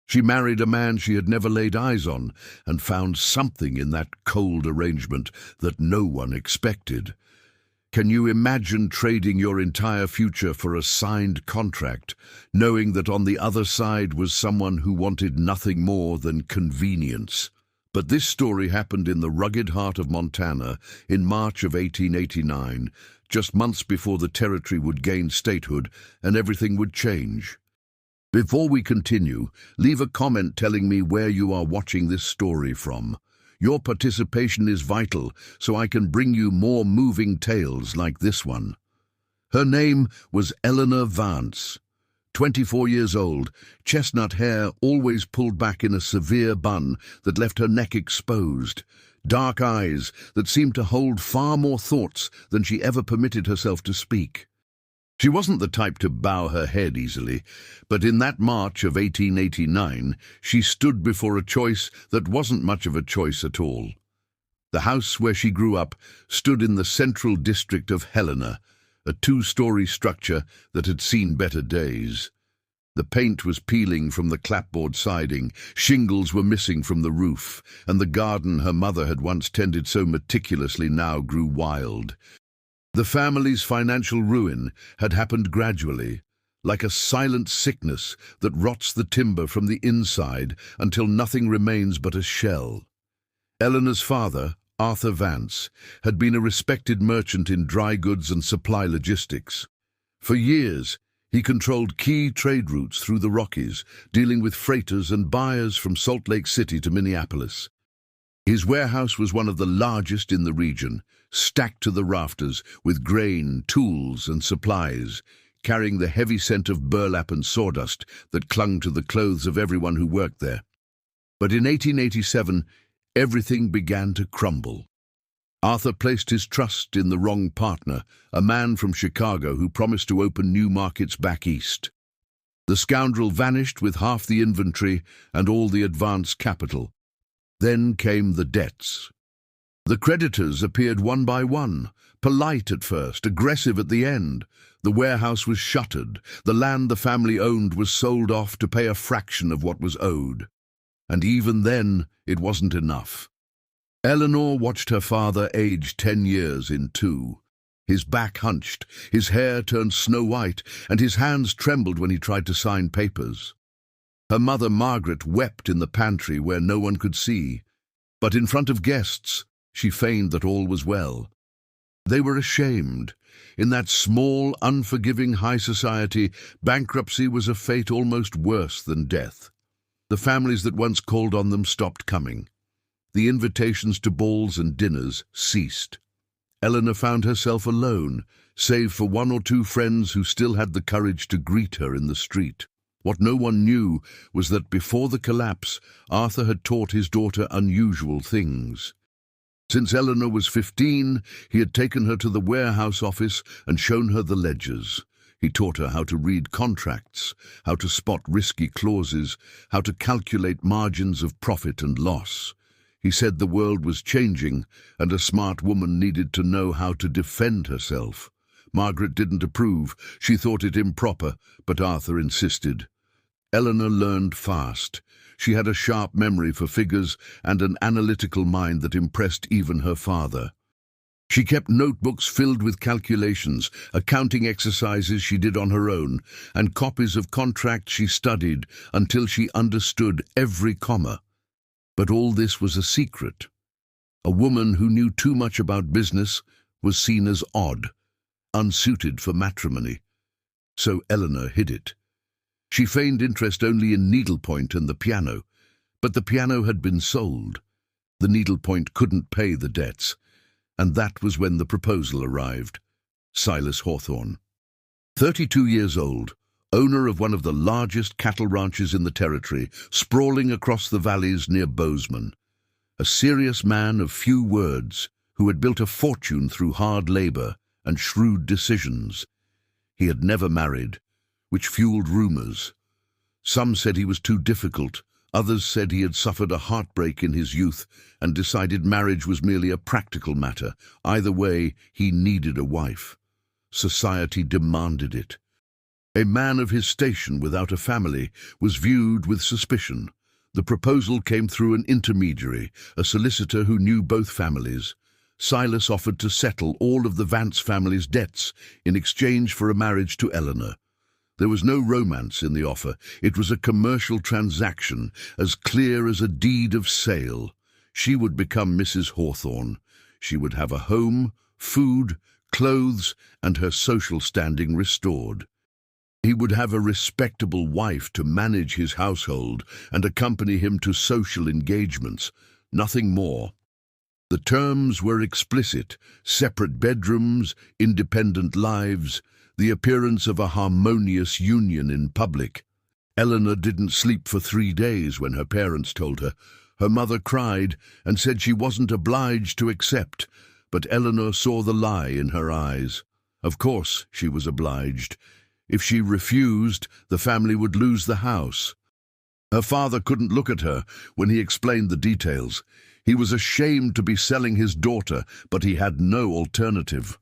She married a man she had never laid eyes on and found something in that cold arrangement that no one expected. Can you imagine trading your entire future for a signed contract, knowing that on the other side was someone who wanted nothing more than convenience? But this story happened in the rugged heart of Montana in March of 1889, just months before the territory would gain statehood and everything would change. Before we continue, leave a comment telling me where you are watching this story from. Your participation is vital, so I can bring you more moving tales like this one. Her name was Eleanor Vance. 24 years old, chestnut hair always pulled back in a severe bun that left her neck exposed, dark eyes that seemed to hold far more thoughts than she ever permitted herself to speak. She wasn't the type to bow her head easily, but in that March of 1889, she stood before a choice that wasn't much of a choice at all. The house where she grew up stood in the central district of Helena, a two-story structure that had seen better days. The paint was peeling from the clapboard siding, shingles were missing from the roof, and the garden her mother had once tended so meticulously now grew wild. The family's financial ruin had happened gradually, like a silent sickness that rots the timber from the inside until nothing remains but a shell. Eleanor's father, Arthur Vance, had been a respected merchant in dry goods and supply logistics. For years, he controlled key trade routes through the Rockies, dealing with freighters and buyers from Salt Lake City to Minneapolis. His warehouse was one of the largest in the region, stacked to the rafters with grain, tools, and supplies, carrying the heavy scent of burlap and sawdust that clung to the clothes of everyone who worked there. But in 1887, everything began to crumble. Arthur placed his trust in the wrong partner, a man from Chicago who promised to open new markets back east. The scoundrel vanished with half the inventory and all the advance capital. Then came the debts. The creditors appeared one by one, polite at first, aggressive at the end. The warehouse was shuttered. The land the family owned was sold off to pay a fraction of what was owed. And even then, it wasn't enough. Eleanor watched her father age 10 years in two. His back hunched, his hair turned snow-white, and his hands trembled when he tried to sign papers. Her mother, Margaret, wept in the pantry where no one could see, but in front of guests, she feigned that all was well. They were ashamed. In that small, unforgiving high society, bankruptcy was a fate almost worse than death. The families that once called on them stopped coming. The invitations to balls and dinners ceased. Eleanor found herself alone, save for one or two friends who still had the courage to greet her in the street. What no one knew was that before the collapse, Arthur had taught his daughter unusual things. Since Eleanor was 15, he had taken her to the warehouse office and shown her the ledgers. He taught her how to read contracts, how to spot risky clauses, how to calculate margins of profit and loss. He said the world was changing, and a smart woman needed to know how to defend herself. Margaret didn't approve. She thought it improper, but Arthur insisted. Eleanor learned fast. She had a sharp memory for figures and an analytical mind that impressed even her father. She kept notebooks filled with calculations, accounting exercises she did on her own, and copies of contracts she studied until she understood every comma. But all this was a secret. A woman who knew too much about business was seen as odd, unsuited for matrimony. So Eleanor hid it. She feigned interest only in needlepoint and the piano, but the piano had been sold. The needlepoint couldn't pay the debts, and that was when the proposal arrived. Silas Hawthorne. 32 years old, owner of one of the largest cattle ranches in the territory, sprawling across the valleys near Bozeman. A serious man of few words, who had built a fortune through hard labor and shrewd decisions. He had never married, which fueled rumors. Some said he was too difficult, others said he had suffered a heartbreak in his youth and decided marriage was merely a practical matter. Either way, he needed a wife. Society demanded it. A man of his station without a family was viewed with suspicion. The proposal came through an intermediary, a solicitor who knew both families. Silas offered to settle all of the Vance family's debts in exchange for a marriage to Eleanor. There was no romance in the offer. It was a commercial transaction, as clear as a deed of sale. She would become Mrs. Hawthorne. She would have a home, food, clothes, and her social standing restored. He would have a respectable wife to manage his household and accompany him to social engagements. Nothing more. The terms were explicit: separate bedrooms, independent lives, the appearance of a harmonious union in public. Eleanor didn't sleep for 3 days when her parents told her. Her mother cried and said she wasn't obliged to accept, but Eleanor saw the lie in her eyes. Of course she was obliged. If she refused, the family would lose the house. Her father couldn't look at her when he explained the details. He was ashamed to be selling his daughter, but he had no alternative.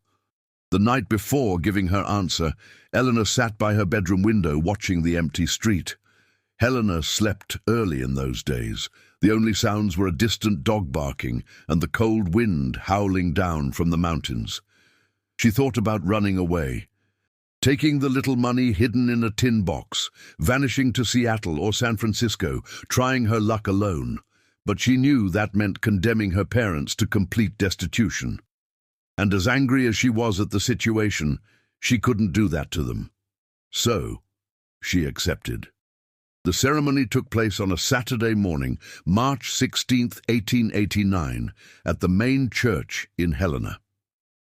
The night before giving her answer, Eleanor sat by her bedroom window watching the empty street. Helena slept early in those days. The only sounds were a distant dog barking and the cold wind howling down from the mountains. She thought about running away, taking the little money hidden in a tin box, vanishing to Seattle or San Francisco, trying her luck alone. But she knew that meant condemning her parents to complete destitution. And as angry as she was at the situation, she couldn't do that to them. So, she accepted. The ceremony took place on a Saturday morning, March 16, 1889, at the main church in Helena.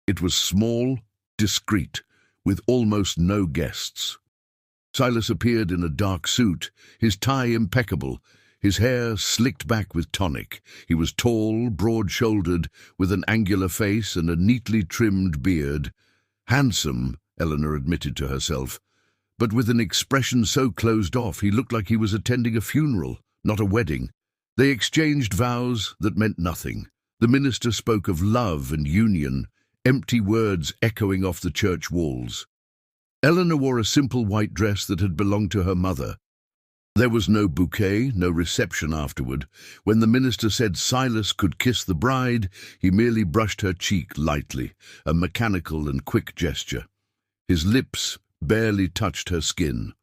It was small, discreet, with almost no guests. Silas appeared in a dark suit, his tie impeccable, his hair slicked back with tonic. He was tall, broad-shouldered, with an angular face and a neatly trimmed beard. Handsome, Eleanor admitted to herself, but with an expression so closed off he looked like he was attending a funeral, not a wedding. They exchanged vows that meant nothing. The minister spoke of love and union, empty words echoing off the church walls. Eleanor wore a simple white dress that had belonged to her mother. There was no bouquet, no reception afterward. When the minister said Silas could kiss the bride, he merely brushed her cheek lightly, a mechanical and quick gesture. His lips barely touched her skin.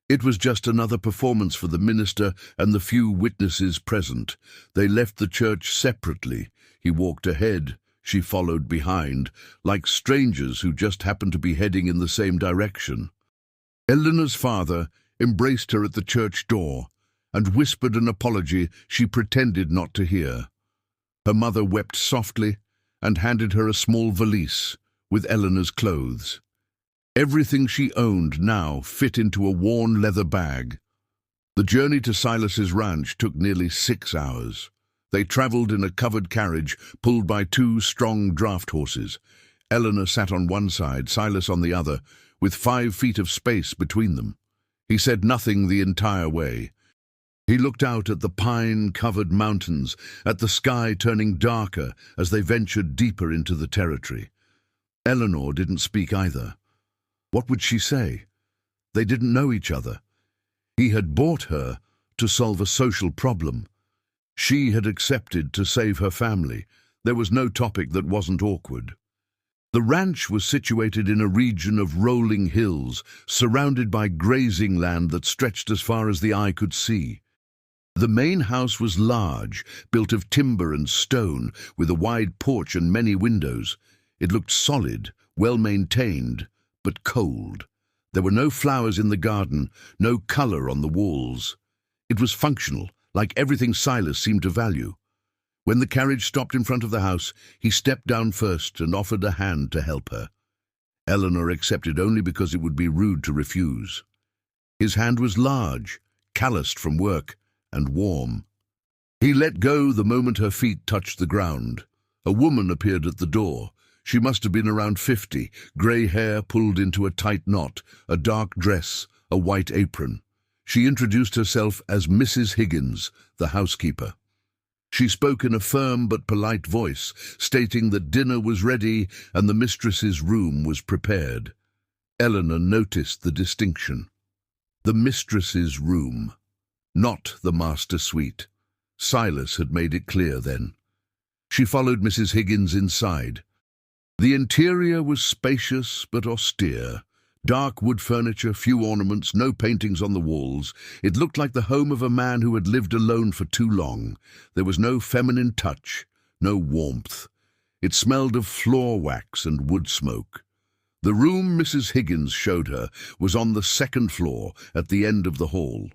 It was just another performance for the minister and the few witnesses present. They left the church separately. He walked ahead, she followed behind, like strangers who just happened to be heading in the same direction. Eleanor's father embraced her at the church door and whispered an apology she pretended not to hear. Her mother wept softly and handed her a small valise with Eleanor's clothes. Everything she owned now fit into a worn leather bag. The journey to Silas's ranch took nearly 6 hours. They traveled in a covered carriage pulled by 2 strong draft horses. Eleanor sat on one side, Silas on the other, with 5 feet of space between them. He said nothing the entire way. He looked out at the pine-covered mountains, at the sky turning darker as they ventured deeper into the territory. Eleanor didn't speak either. What would she say? They didn't know each other. He had bought her to solve a social problem. She had accepted to save her family. There was no topic that wasn't awkward. The ranch was situated in a region of rolling hills, surrounded by grazing land that stretched as far as the eye could see. The main house was large, built of timber and stone, with a wide porch and many windows. It looked solid, well-maintained, but cold. There were no flowers in the garden, no color on the walls. It was functional, like everything Silas seemed to value. When the carriage stopped in front of the house, he stepped down first and offered a hand to help her. Eleanor accepted only because it would be rude to refuse. His hand was large, calloused from work, and warm. He let go the moment her feet touched the ground. A woman appeared at the door. She must have been around 50, grey hair pulled into a tight knot, a dark dress, a white apron. She introduced herself as Mrs. Higgins, the housekeeper. She spoke in a firm but polite voice, stating that dinner was ready and the mistress's room was prepared. Eleanor noticed the distinction. The mistress's room, not the master suite. Silas had made it clear then. She followed Mrs. Higgins inside. The interior was spacious but austere. Dark wood furniture, few ornaments, no paintings on the walls. It looked like the home of a man who had lived alone for too long. There was no feminine touch, no warmth. It smelled of floor wax and wood smoke. The room Mrs. Higgins showed her was on the second floor at the end of the hall.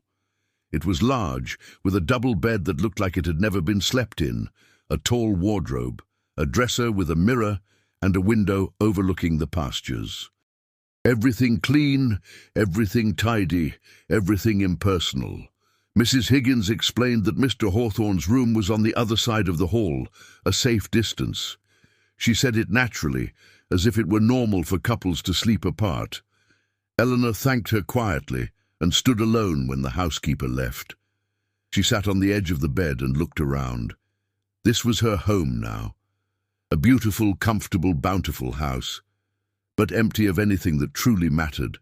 It was large, with a double bed that looked like it had never been slept in, a tall wardrobe, a dresser with a mirror, and a window overlooking the pastures. Everything clean, everything tidy, everything impersonal. Mrs. Higgins explained that Mr. Hawthorne's room was on the other side of the hall, a safe distance. She said it naturally, as if it were normal for couples to sleep apart. Eleanor thanked her quietly and stood alone when the housekeeper left. She sat on the edge of the bed and looked around. This was her home now. A beautiful, comfortable, bountiful house, but empty of anything that truly mattered.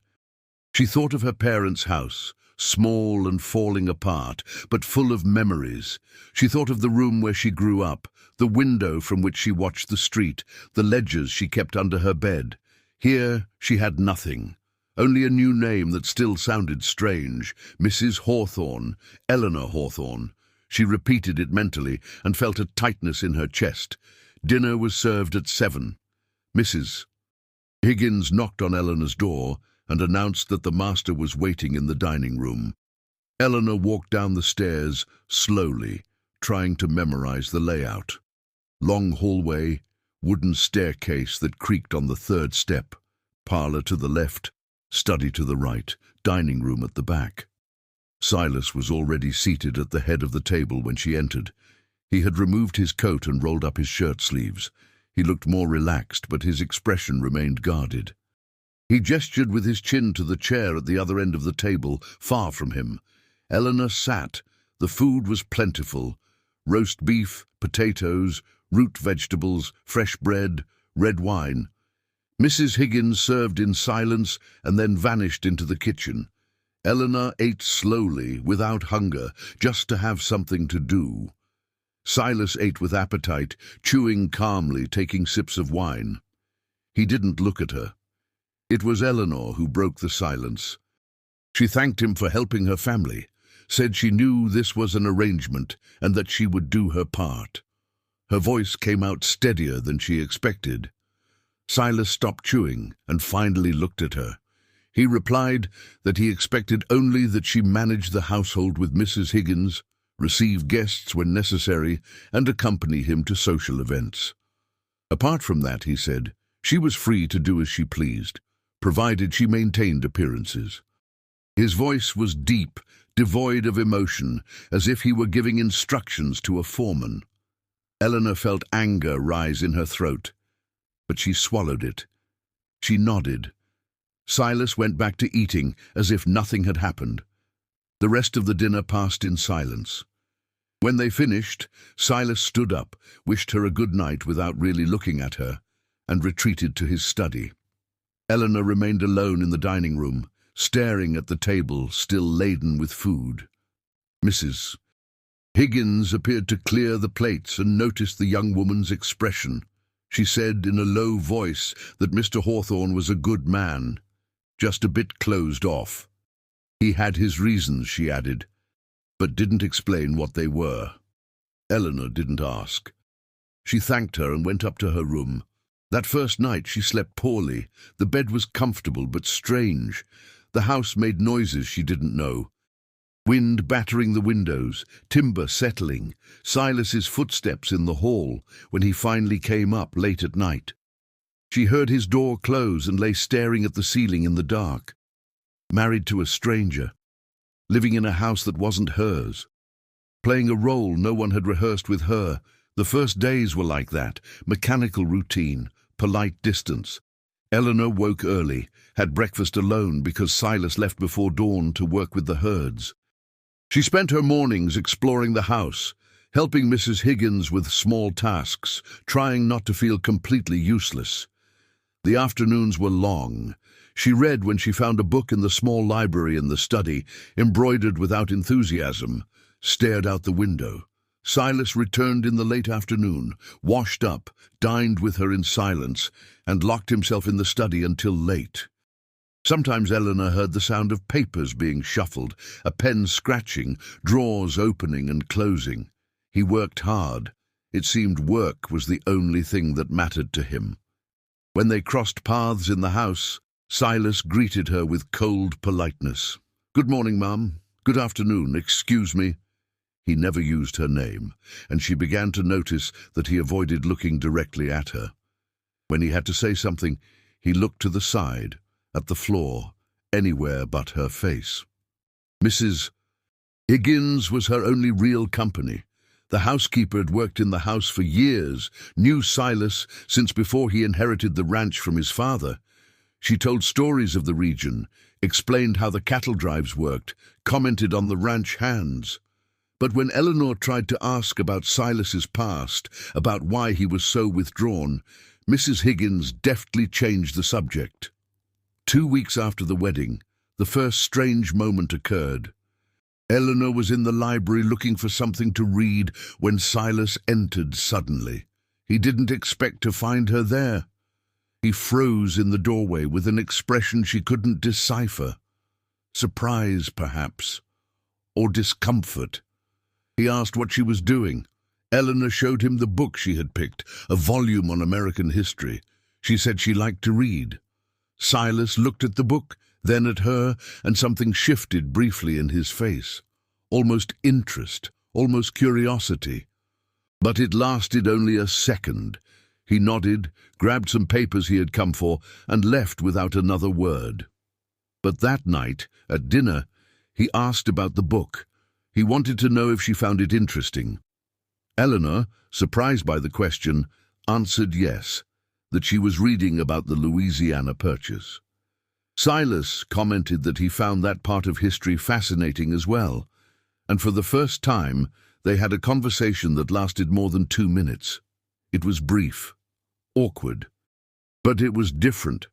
She thought of her parents' house, small and falling apart, but full of memories. She thought of the room where she grew up, the window from which she watched the street, the ledgers she kept under her bed. Here she had nothing, only a new name that still sounded strange, Mrs. Hawthorne, Eleanor Hawthorne. She repeated it mentally and felt a tightness in her chest. Dinner was served at 7. Mrs. Higgins knocked on Eleanor's door and announced that the master was waiting in the dining room. Eleanor walked down the stairs slowly, trying to memorize the layout. Long hallway, wooden staircase that creaked on the third step, parlor to the left, study to the right, dining room at the back. Silas was already seated at the head of the table when she entered. He had removed his coat and rolled up his shirt sleeves. He looked more relaxed, but his expression remained guarded. He gestured with his chin to the chair at the other end of the table, far from him. Eleanor sat. The food was plentiful. Roast beef, potatoes, root vegetables, fresh bread, red wine. Mrs. Higgins served in silence and then vanished into the kitchen. Eleanor ate slowly, without hunger, just to have something to do. Silas ate with appetite, chewing calmly, taking sips of wine. He didn't look at her. It was Eleanor who broke the silence. She thanked him for helping her family, said she knew this was an arrangement and that she would do her part. Her voice came out steadier than she expected. Silas stopped chewing and finally looked at her. He replied that he expected only that she manage the household with Mrs. Higgins, receive guests when necessary, and accompany him to social events. Apart from that, he said, she was free to do as she pleased, provided she maintained appearances. His voice was deep, devoid of emotion, as if he were giving instructions to a foreman. Eleanor felt anger rise in her throat, but she swallowed it. She nodded. Silas went back to eating as if nothing had happened. The rest of the dinner passed in silence. When they finished, Silas stood up, wished her a good night without really looking at her, and retreated to his study. Eleanor remained alone in the dining room, staring at the table still laden with food. Mrs. Higgins appeared to clear the plates and noticed the young woman's expression. She said in a low voice that Mr. Hawthorne was a good man, just a bit closed off. He had his reasons, she added, but didn't explain what they were. Eleanor didn't ask. She thanked her and went up to her room. That first night she slept poorly. The bed was comfortable but strange. The house made noises she didn't know. Wind battering the windows, timber settling, Silas's footsteps in the hall when he finally came up late at night. She heard his door close and lay staring at the ceiling in the dark. Married to a stranger, living in a house that wasn't hers, playing a role no one had rehearsed with her. The first days were like that, mechanical routine, polite distance. Eleanor woke early, had breakfast alone because Silas left before dawn to work with the herds. She spent her mornings exploring the house, helping Mrs. Higgins with small tasks, trying not to feel completely useless. The afternoons were long. She read when she found a book in the small library in the study, embroidered without enthusiasm, stared out the window. Silas returned in the late afternoon, washed up, dined with her in silence, and locked himself in the study until late. Sometimes Eleanor heard the sound of papers being shuffled, a pen scratching, drawers opening and closing. He worked hard. It seemed work was the only thing that mattered to him. When they crossed paths in the house, Silas greeted her with cold politeness. "Good morning, Mum. Good afternoon. Excuse me." He never used her name, and she began to notice that he avoided looking directly at her. When he had to say something, he looked to the side, at the floor, anywhere but her face. Mrs. Higgins was her only real company. The housekeeper had worked in the house for years, knew Silas since before he inherited the ranch from his father. She told stories of the region, explained how the cattle drives worked, commented on the ranch hands. But when Eleanor tried to ask about Silas's past, about why he was so withdrawn, Mrs. Higgins deftly changed the subject. 2 weeks after the wedding, the first strange moment occurred. Eleanor was in the library looking for something to read when Silas entered suddenly. He didn't expect to find her there. He froze in the doorway with an expression she couldn't decipher. Surprise, perhaps, or discomfort. He asked what she was doing. Eleanor showed him the book she had picked, a volume on American history. She said she liked to read. Silas looked at the book, then at her, and something shifted briefly in his face. Almost interest, almost curiosity. But it lasted only a second. He nodded, grabbed some papers he had come for, and left without another word. But that night, at dinner, he asked about the book. He wanted to know if she found it interesting. Eleanor, surprised by the question, answered yes, that she was reading about the Louisiana Purchase. Silas commented that he found that part of history fascinating as well, and for the first time they had a conversation that lasted more than 2 minutes. It was brief, awkward, but it was different.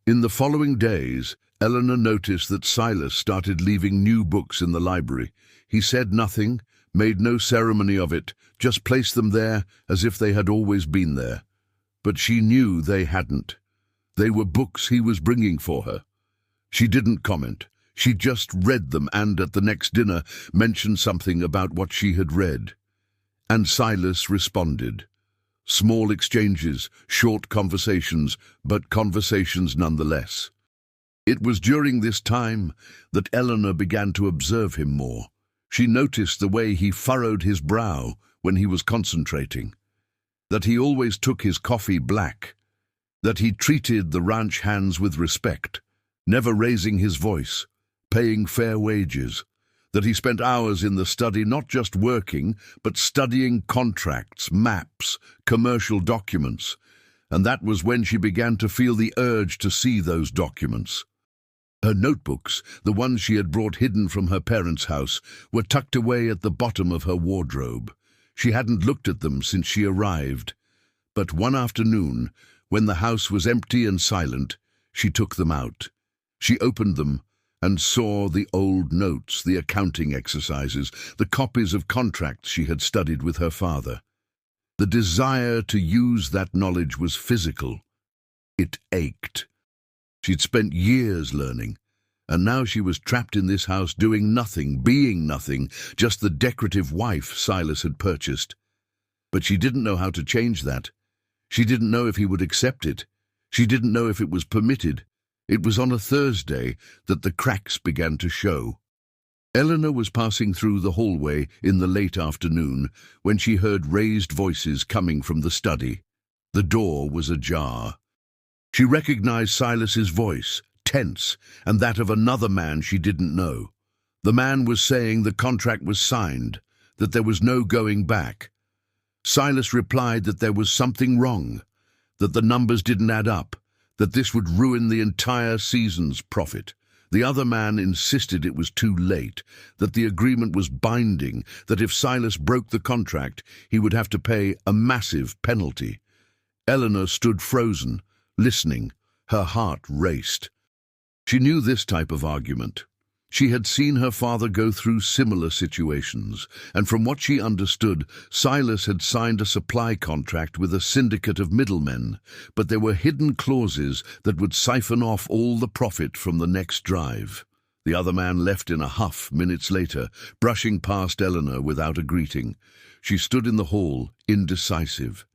In the following days, Eleanor noticed that Silas started leaving new books in the library. He said nothing, made no ceremony of it, just placed them there as if they had always been there. But she knew they hadn't. They were books he was bringing for her. She didn't comment. She just read them and, at the next dinner, mentioned something about what she had read. And Silas responded. Small exchanges, short conversations, but conversations nonetheless. It was during this time that Eleanor began to observe him more. She noticed the way he furrowed his brow when he was concentrating, that he always took his coffee black, that he treated the ranch hands with respect, never raising his voice, paying fair wages, that he spent hours in the study not just working, but studying contracts, maps, commercial documents, and that was when she began to feel the urge to see those documents. Her notebooks, the ones she had brought hidden from her parents' house, were tucked away at the bottom of her wardrobe. She hadn't looked at them since she arrived. But one afternoon, when the house was empty and silent, she took them out. She opened them and saw the old notes, the accounting exercises, the copies of contracts she had studied with her father. The desire to use that knowledge was physical. It ached. She'd spent years learning, and now she was trapped in this house doing nothing, being nothing, just the decorative wife Silas had purchased. But she didn't know how to change that. She didn't know if he would accept it. She didn't know if it was permitted. It was on a Thursday that the cracks began to show. Eleanor was passing through the hallway in the late afternoon when she heard raised voices coming from the study. The door was ajar. She recognized Silas's voice, tense, and that of another man she didn't know. The man was saying the contract was signed, that there was no going back. Silas replied that there was something wrong, that the numbers didn't add up, that this would ruin the entire season's profit. The other man insisted it was too late, that the agreement was binding, that if Silas broke the contract, he would have to pay a massive penalty. Eleanor stood frozen, listening. Her heart raced. She knew this type of argument. She had seen her father go through similar situations, and from what she understood, Silas had signed a supply contract with a syndicate of middlemen, but there were hidden clauses that would siphon off all the profit from the next drive. The other man left in a huff minutes later, brushing past Eleanor without a greeting. She stood in the hall, indecisive.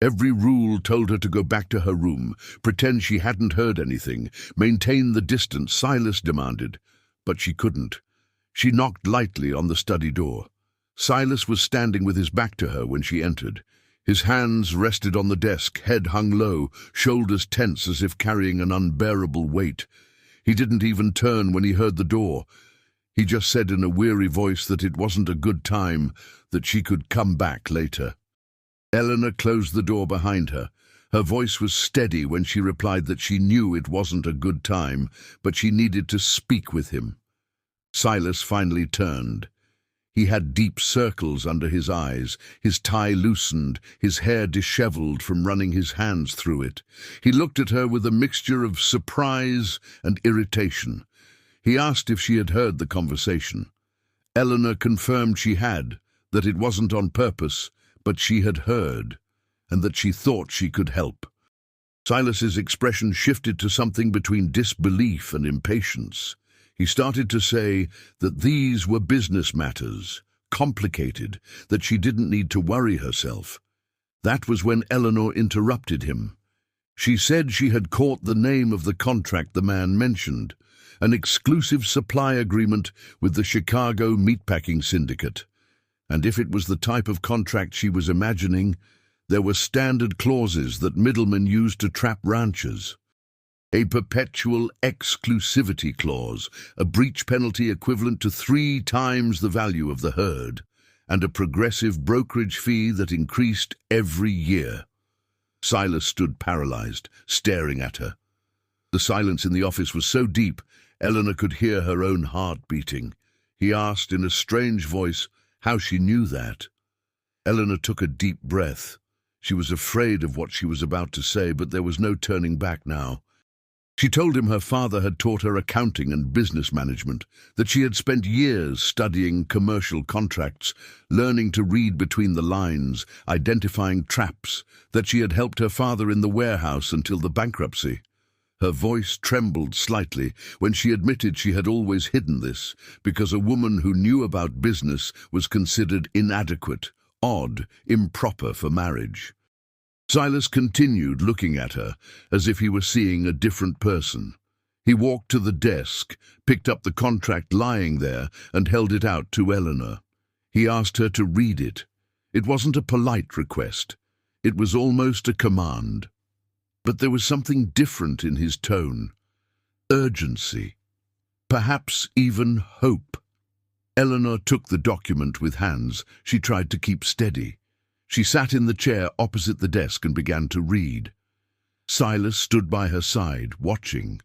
Every rule told her to go back to her room, pretend she hadn't heard anything, maintain the distance Silas demanded. But she couldn't. She knocked lightly on the study door. Silas was standing with his back to her when she entered. His hands rested on the desk, head hung low, shoulders tense as if carrying an unbearable weight. He didn't even turn when he heard the door. He just said in a weary voice that it wasn't a good time, that she could come back later. Eleanor closed the door behind her. Her voice was steady when she replied that she knew it wasn't a good time, but she needed to speak with him. Silas finally turned. He had deep circles under his eyes, his tie loosened, his hair disheveled from running his hands through it. He looked at her with a mixture of surprise and irritation. He asked if she had heard the conversation. Eleanor confirmed she had, that it wasn't on purpose, but she had heard, and that she thought she could help. Silas's expression shifted to something between disbelief and impatience. He started to say that these were business matters, complicated, that she didn't need to worry herself. That was when Eleanor interrupted him. She said she had caught the name of the contract the man mentioned, an exclusive supply agreement with the Chicago meatpacking syndicate. And if it was the type of contract she was imagining, there were standard clauses that middlemen used to trap ranchers. A perpetual exclusivity clause, a breach penalty equivalent to 3 times the value of the herd, and a progressive brokerage fee that increased every year. Silas stood paralyzed, staring at her. The silence in the office was so deep, Eleanor could hear her own heart beating. He asked in a strange voice how she knew that. Eleanor took a deep breath. She was afraid of what she was about to say, but there was no turning back now. She told him her father had taught her accounting and business management, that she had spent years studying commercial contracts, learning to read between the lines, identifying traps, that she had helped her father in the warehouse until the bankruptcy. Her voice trembled slightly when she admitted she had always hidden this, because a woman who knew about business was considered inadequate, odd, improper for marriage. Silas continued looking at her, as if he were seeing a different person. He walked to the desk, picked up the contract lying there, and held it out to Eleanor. He asked her to read it. It wasn't a polite request. It was almost a command. But there was something different in his tone. Urgency. Perhaps even hope. Eleanor took the document with hands she tried to keep steady. She sat in the chair opposite the desk and began to read. Silas stood by her side, watching.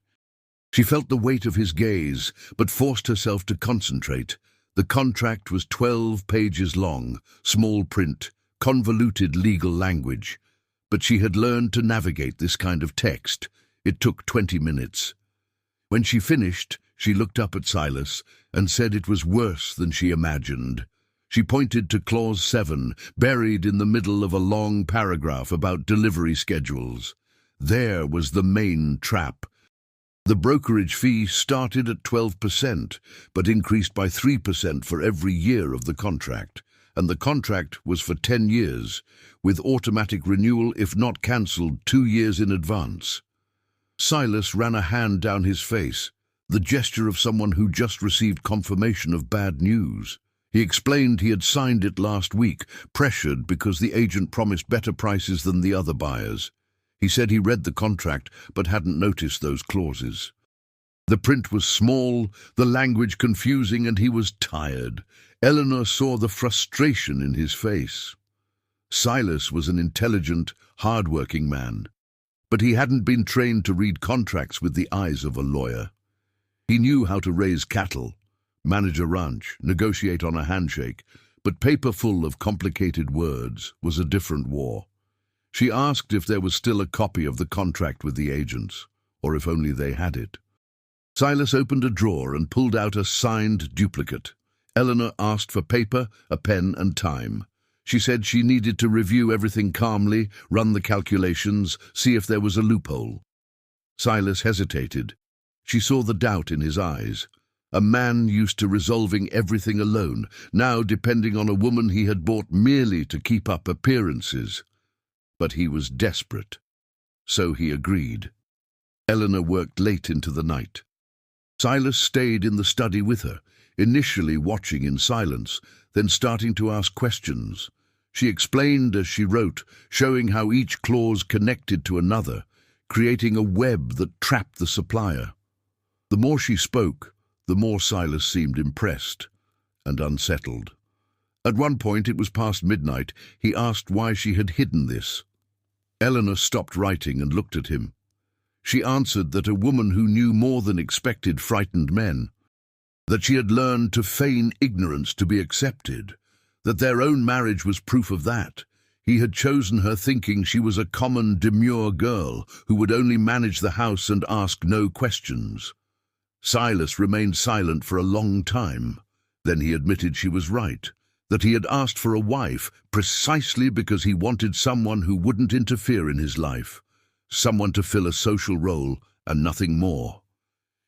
She felt the weight of his gaze, but forced herself to concentrate. The contract was 12 pages long, small print, convoluted legal language. But she had learned to navigate this kind of text. It took 20 minutes. When she finished, she looked up at Silas and said it was worse than she imagined. She pointed to Clause 7, buried in the middle of a long paragraph about delivery schedules. There was the main trap. The brokerage fee started at 12%, but increased by 3% for every year of the contract, and the contract was for 10 years, with automatic renewal if not cancelled 2 years in advance. Silas ran a hand down his face, the gesture of someone who just received confirmation of bad news. He explained he had signed it last week, pressured because the agent promised better prices than the other buyers. He said he read the contract but hadn't noticed those clauses. The print was small, the language confusing, and he was tired. Eleanor saw the frustration in his face. Silas was an intelligent, hard-working man, but he hadn't been trained to read contracts with the eyes of a lawyer. He knew how to raise cattle, manage a ranch, negotiate on a handshake, but paper full of complicated words was a different war. She asked if there was still a copy of the contract with the agents, or if only they had it. Silas opened a drawer and pulled out a signed duplicate. Eleanor asked for paper, a pen, and time. She said she needed to review everything calmly, run the calculations, see if there was a loophole. Silas hesitated. She saw the doubt in his eyes. A man used to resolving everything alone, now depending on a woman he had bought merely to keep up appearances. But he was desperate. So he agreed. Eleanor worked late into the night. Silas stayed in the study with her, initially watching in silence, then starting to ask questions. She explained as she wrote, showing how each clause connected to another, creating a web that trapped the supplier. The more she spoke, the more Silas seemed impressed and unsettled. At one point, it was past midnight, he asked why she had hidden this. Eleanor stopped writing and looked at him. She answered that a woman who knew more than expected frightened men, that she had learned to feign ignorance to be accepted, that their own marriage was proof of that. He had chosen her thinking she was a common, demure girl who would only manage the house and ask no questions. Silas remained silent for a long time. Then he admitted she was right, that he had asked for a wife precisely because he wanted someone who wouldn't interfere in his life, someone to fill a social role and nothing more.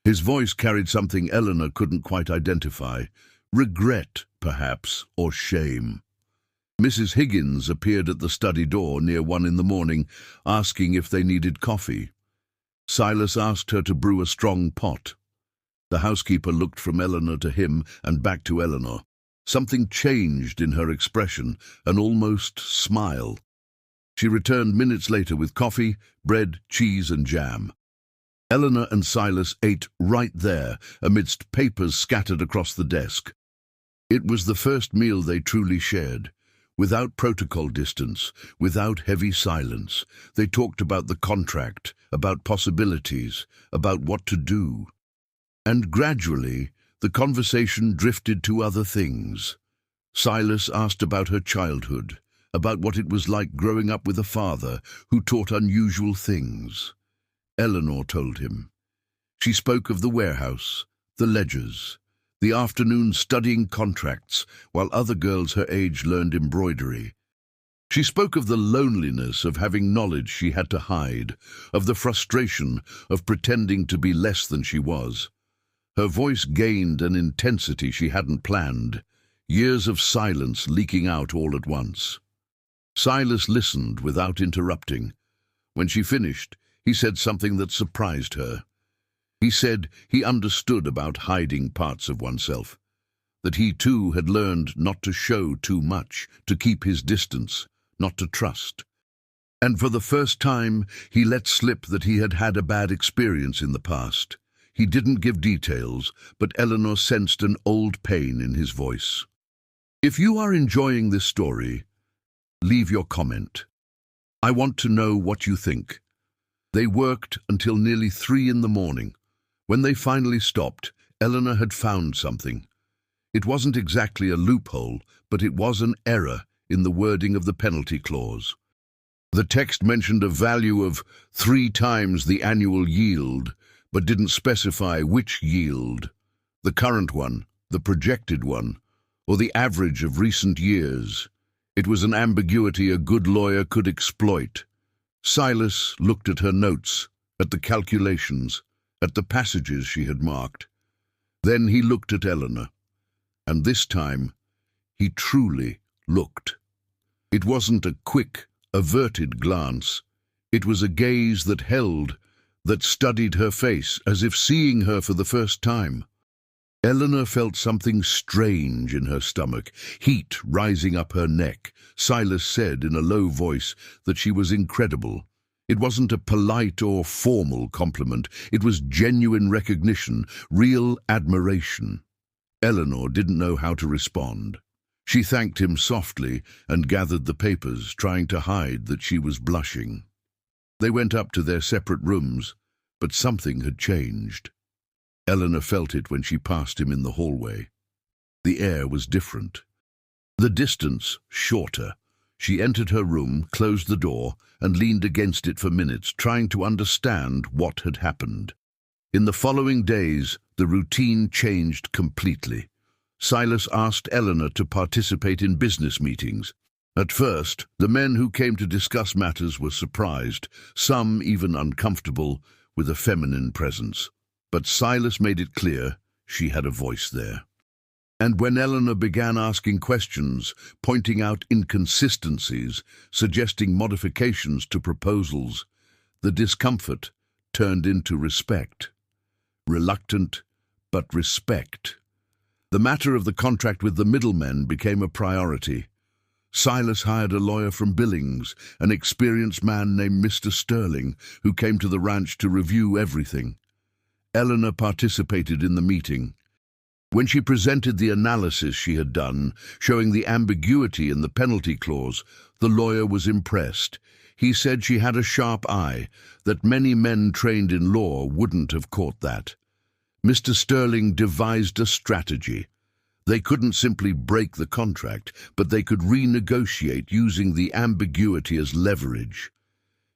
His voice carried something Eleanor couldn't quite identify, regret, perhaps, or shame. Mrs. Higgins appeared at the study door near 1 a.m, asking if they needed coffee. Silas asked her to brew a strong pot. The housekeeper looked from Eleanor to him and back to Eleanor. Something changed in her expression, an almost smile. She returned minutes later with coffee, bread, cheese, and jam. Eleanor and Silas ate right there, amidst papers scattered across the desk. It was the first meal they truly shared. Without protocol distance, without heavy silence, they talked about the contract, about possibilities, about what to do. And gradually, the conversation drifted to other things. Silas asked about her childhood, about what it was like growing up with a father who taught unusual things. Eleanor told him. She spoke of the warehouse, the ledgers, the afternoon studying contracts while other girls her age learned embroidery. She spoke of the loneliness of having knowledge she had to hide, of the frustration of pretending to be less than she was. Her voice gained an intensity she hadn't planned, years of silence leaking out all at once. Silas listened without interrupting. When she finished, he said something that surprised her. He said he understood about hiding parts of oneself, that he too had learned not to show too much, to keep his distance, not to trust. And for the first time, he let slip that he had had a bad experience in the past. He didn't give details, but Eleanor sensed an old pain in his voice. If you are enjoying this story, leave your comment. I want to know what you think. They worked until nearly 3 a.m. When they finally stopped, Eleanor had found something. It wasn't exactly a loophole, but it was an error in the wording of the penalty clause. The text mentioned a value of 3 times the annual yield, but didn't specify which yield, the current one, the projected one, or the average of recent years. It was an ambiguity a good lawyer could exploit. Silas looked at her notes, at the calculations, at the passages she had marked. Then he looked at Eleanor, and this time he truly looked. It wasn't a quick, averted glance. It was a gaze that held, that studied her face as if seeing her for the first time. Eleanor felt something strange in her stomach, heat rising up her neck. Silas said in a low voice that she was incredible. It wasn't a polite or formal compliment. It was genuine recognition, real admiration. Eleanor didn't know how to respond. She thanked him softly and gathered the papers, trying to hide that she was blushing. They went up to their separate rooms, but something had changed. Eleanor felt it when she passed him in the hallway. The air was different. The distance shorter. She entered her room, closed the door, and leaned against it for minutes, trying to understand what had happened. In the following days, the routine changed completely. Silas asked Eleanor to participate in business meetings. At first, the men who came to discuss matters were surprised, some even uncomfortable, with a feminine presence. But Silas made it clear she had a voice there. And when Eleanor began asking questions, pointing out inconsistencies, suggesting modifications to proposals, the discomfort turned into respect. Reluctant, but respect. The matter of the contract with the middlemen became a priority. Silas hired a lawyer from Billings, an experienced man named Mr. Sterling, who came to the ranch to review everything. Eleanor participated in the meeting. When she presented the analysis she had done, showing the ambiguity in the penalty clause, the lawyer was impressed. He said she had a sharp eye, that many men trained in law wouldn't have caught that. Mr. Sterling devised a strategy. They couldn't simply break the contract, but they could renegotiate using the ambiguity as leverage.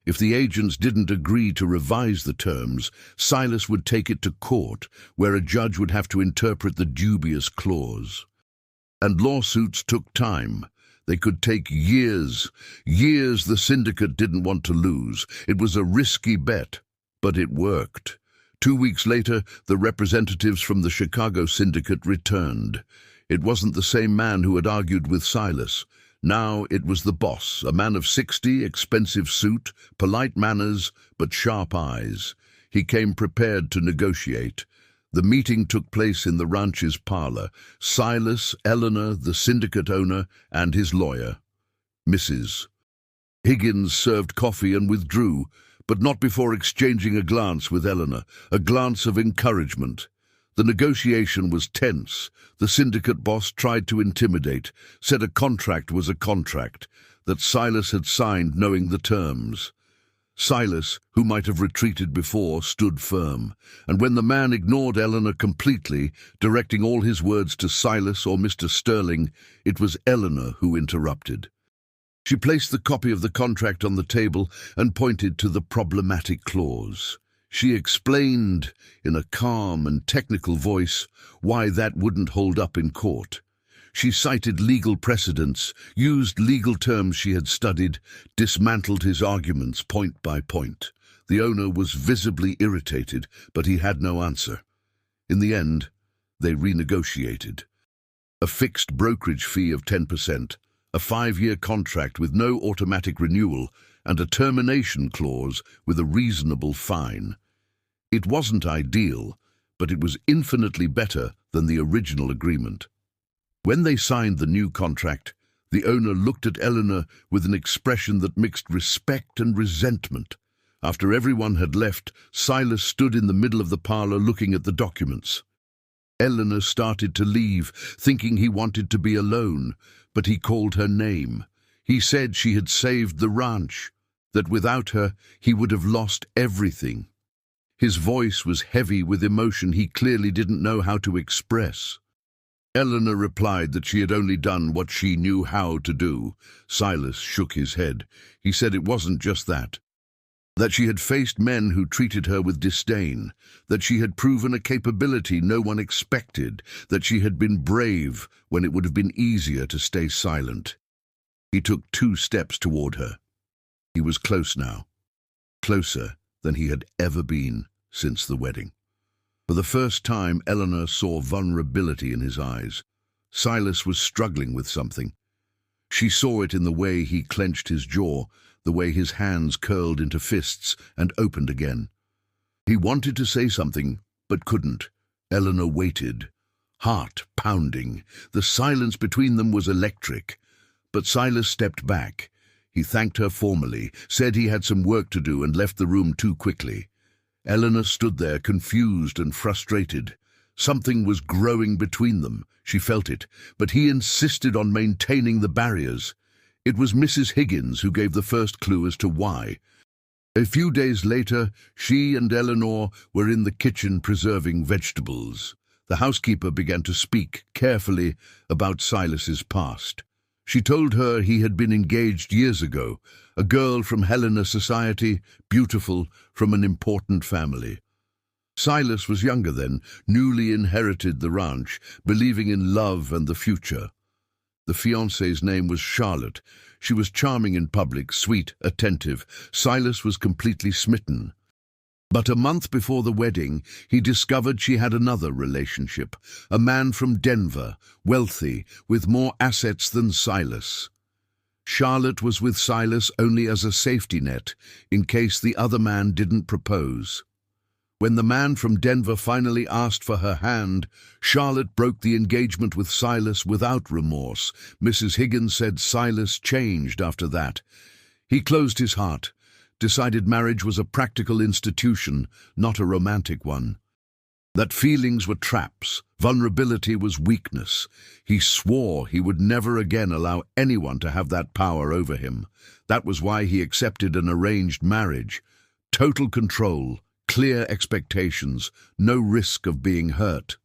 If the agents didn't agree to revise the terms, Silas would take it to court, where a judge would have to interpret the dubious clause. And lawsuits took time. They could take years. Years the syndicate didn't want to lose. It was a risky bet, but it worked. 2 weeks later, the representatives from the Chicago syndicate returned. It wasn't the same man who had argued with Silas. Now it was the boss, a man of 60, expensive suit, polite manners, but sharp eyes. He came prepared to negotiate. The meeting took place in the ranch's parlor. Silas, Eleanor, the syndicate owner, and his lawyer, Mrs. Higgins, served coffee and withdrew, but not before exchanging a glance with Eleanor, a glance of encouragement. The negotiation was tense. The syndicate boss tried to intimidate, said a contract was a contract, that Silas had signed knowing the terms. Silas, who might have retreated before, stood firm, and when the man ignored Eleanor completely, directing all his words to Silas or Mr. Sterling, it was Eleanor who interrupted. She placed the copy of the contract on the table and pointed to the problematic clause. She explained, in a calm and technical voice, why that wouldn't hold up in court. She cited legal precedents, used legal terms she had studied, dismantled his arguments point by point. The owner was visibly irritated, but he had no answer. In the end, they renegotiated. A fixed brokerage fee of 10%, a 5-year contract with no automatic renewal, and a termination clause with a reasonable fine. It wasn't ideal, but it was infinitely better than the original agreement. When they signed the new contract, the owner looked at Eleanor with an expression that mixed respect and resentment. After everyone had left, Silas stood in the middle of the parlor looking at the documents. Eleanor started to leave, thinking he wanted to be alone, but he called her name. He said she had saved the ranch, that without her he would have lost everything. His voice was heavy with emotion he clearly didn't know how to express. Eleanor replied that she had only done what she knew how to do. Silas shook his head. He said it wasn't just that she had faced men who treated her with disdain, that she had proven a capability no one expected, that she had been brave when it would have been easier to stay silent. He took 2 steps toward her. He was close now, closer than he had ever been since the wedding. For the first time, Eleanor saw vulnerability in his eyes. Silas was struggling with something. She saw it in the way he clenched his jaw, the way his hands curled into fists and opened again. He wanted to say something, but couldn't. Eleanor waited, heart pounding. The silence between them was electric. But Silas stepped back. He thanked her formally, said he had some work to do, and left the room too quickly. Eleanor stood there, confused and frustrated. Something was growing between them. She felt it, but he insisted on maintaining the barriers. It was Mrs. Higgins who gave the first clue as to why. A few days later, she and Eleanor were in the kitchen preserving vegetables. The housekeeper began to speak carefully about Silas's past. She told her he had been engaged years ago, a girl from Helena society, beautiful, from an important family. Silas was younger then, newly inherited the ranch, believing in love and the future. The fiancée's name was Charlotte. She was charming in public, sweet, attentive. Silas was completely smitten. But a month before the wedding, he discovered she had another relationship, a man from Denver, wealthy, with more assets than Silas. Charlotte was with Silas only as a safety net, in case the other man didn't propose. When the man from Denver finally asked for her hand, Charlotte broke the engagement with Silas without remorse. Mrs. Higgins said Silas changed after that. He closed his heart, decided marriage was a practical institution, not a romantic one. That feelings were traps, vulnerability was weakness. He swore he would never again allow anyone to have that power over him. That was why he accepted an arranged marriage. Total control, clear expectations, no risk of being hurt.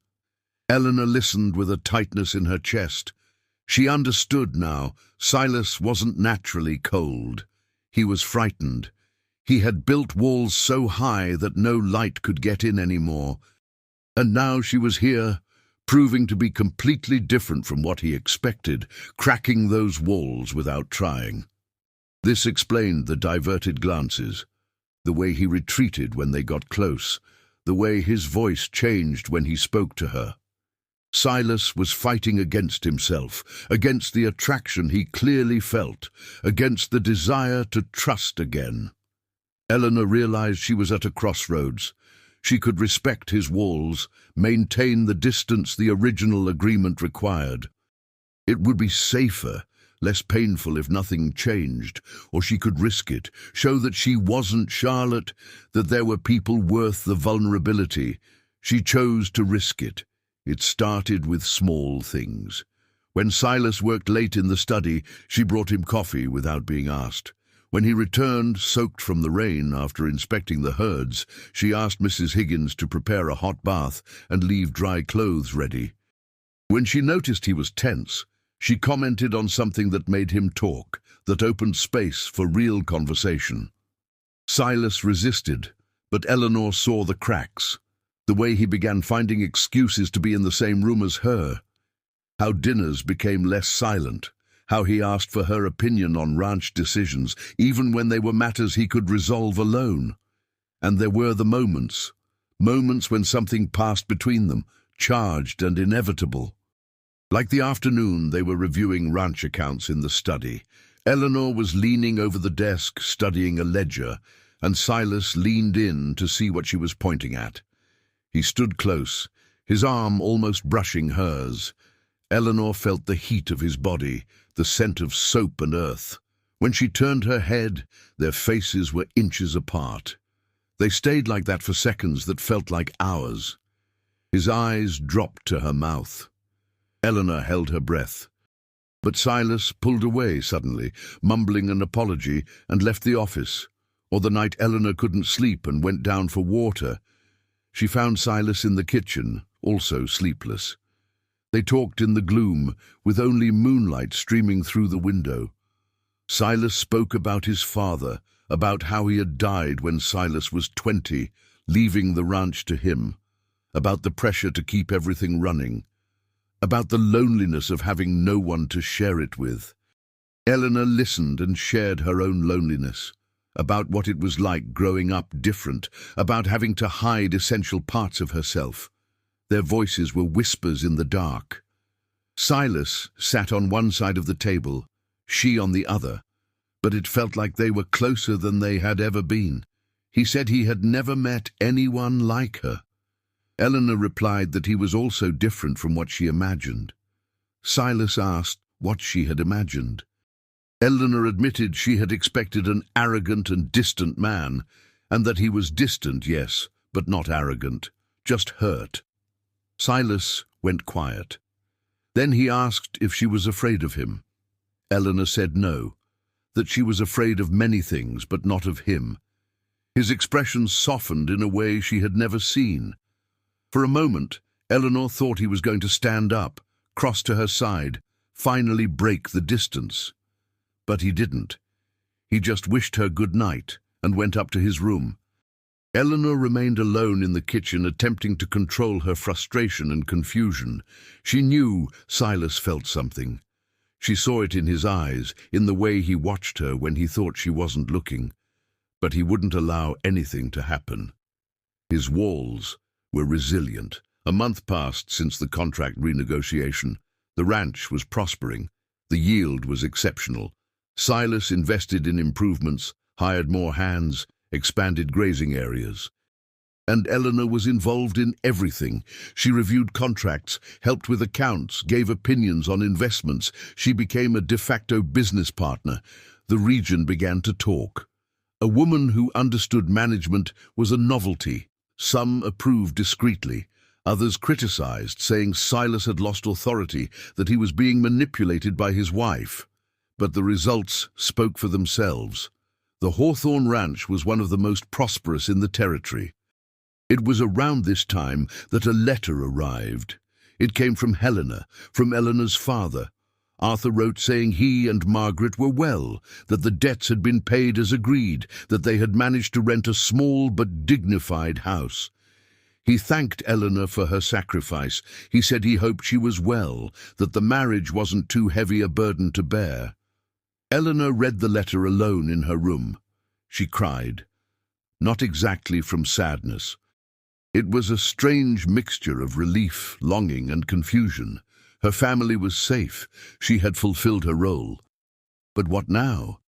Eleanor listened with a tightness in her chest. She understood now. Silas wasn't naturally cold. He was frightened. He had built walls so high that no light could get in anymore. And now she was here, proving to be completely different from what he expected, cracking those walls without trying. This explained the diverted glances, the way he retreated when they got close, the way his voice changed when he spoke to her. Silas was fighting against himself, against the attraction he clearly felt, against the desire to trust again. Eleanor realized she was at a crossroads. She could respect his walls, maintain the distance the original agreement required. It would be safer, less painful if nothing changed, or she could risk it, show that she wasn't Charlotte, that there were people worth the vulnerability. She chose to risk it. It started with small things. When Silas worked late in the study, she brought him coffee without being asked. When he returned, soaked from the rain after inspecting the herds, she asked Mrs. Higgins to prepare a hot bath and leave dry clothes ready. When she noticed he was tense, she commented on something that made him talk, that opened space for real conversation. Silas resisted, but Eleanor saw the cracks, the way he began finding excuses to be in the same room as her, how dinners became less silent, how he asked for her opinion on ranch decisions, even when they were matters he could resolve alone. And there were the moments when something passed between them, charged and inevitable. Like the afternoon they were reviewing ranch accounts in the study. Eleanor was leaning over the desk, studying a ledger, and Silas leaned in to see what she was pointing at. He stood close, his arm almost brushing hers. Eleanor felt the heat of his body, the scent of soap and earth. When she turned her head, their faces were inches apart. They stayed like that for seconds that felt like hours. His eyes dropped to her mouth. Eleanor held her breath. But Silas pulled away suddenly, mumbling an apology, and left the office. Or the night Eleanor couldn't sleep and went down for water. She found Silas in the kitchen, also sleepless. They talked in the gloom, with only moonlight streaming through the window. Silas spoke about his father, about how he had died when Silas was 20, leaving the ranch to him, about the pressure to keep everything running, about the loneliness of having no one to share it with. Eleanor listened and shared her own loneliness, about what it was like growing up different, about having to hide essential parts of herself. Their voices were whispers in the dark. Silas sat on one side of the table, she on the other, but it felt like they were closer than they had ever been. He said he had never met anyone like her. Eleanor replied that he was also different from what she imagined. Silas asked what she had imagined. Eleanor admitted she had expected an arrogant and distant man, and that he was distant, yes, but not arrogant, just hurt. Silas went quiet. Then he asked if she was afraid of him. Eleanor said no, that she was afraid of many things, but not of him. His expression softened in a way she had never seen. For a moment, Eleanor thought he was going to stand up, cross to her side, finally break the distance. But he didn't. He just wished her good night and went up to his room. Eleanor remained alone in the kitchen, attempting to control her frustration and confusion. She knew Silas felt something. She saw it in his eyes, in the way he watched her when he thought she wasn't looking. But he wouldn't allow anything to happen. His walls were resilient. A month passed since the contract renegotiation. The ranch was prospering. The yield was exceptional. Silas invested in improvements, hired more hands, expanded grazing areas. And Eleanor was involved in everything. She reviewed contracts, helped with accounts, gave opinions on investments. She became a de facto business partner. The region began to talk. A woman who understood management was a novelty. Some approved discreetly. Others criticized, saying Silas had lost authority, that he was being manipulated by his wife. But the results spoke for themselves. The Hawthorne Ranch was one of the most prosperous in the territory. It was around this time that a letter arrived. It came from Helena, from Eleanor's father. Arthur wrote saying he and Margaret were well, that the debts had been paid as agreed, that they had managed to rent a small but dignified house. He thanked Eleanor for her sacrifice. He said he hoped she was well, that the marriage wasn't too heavy a burden to bear. Eleanor read the letter alone in her room. She cried. Not exactly from sadness. It was a strange mixture of relief, longing, and confusion. Her family was safe. She had fulfilled her role. But what now?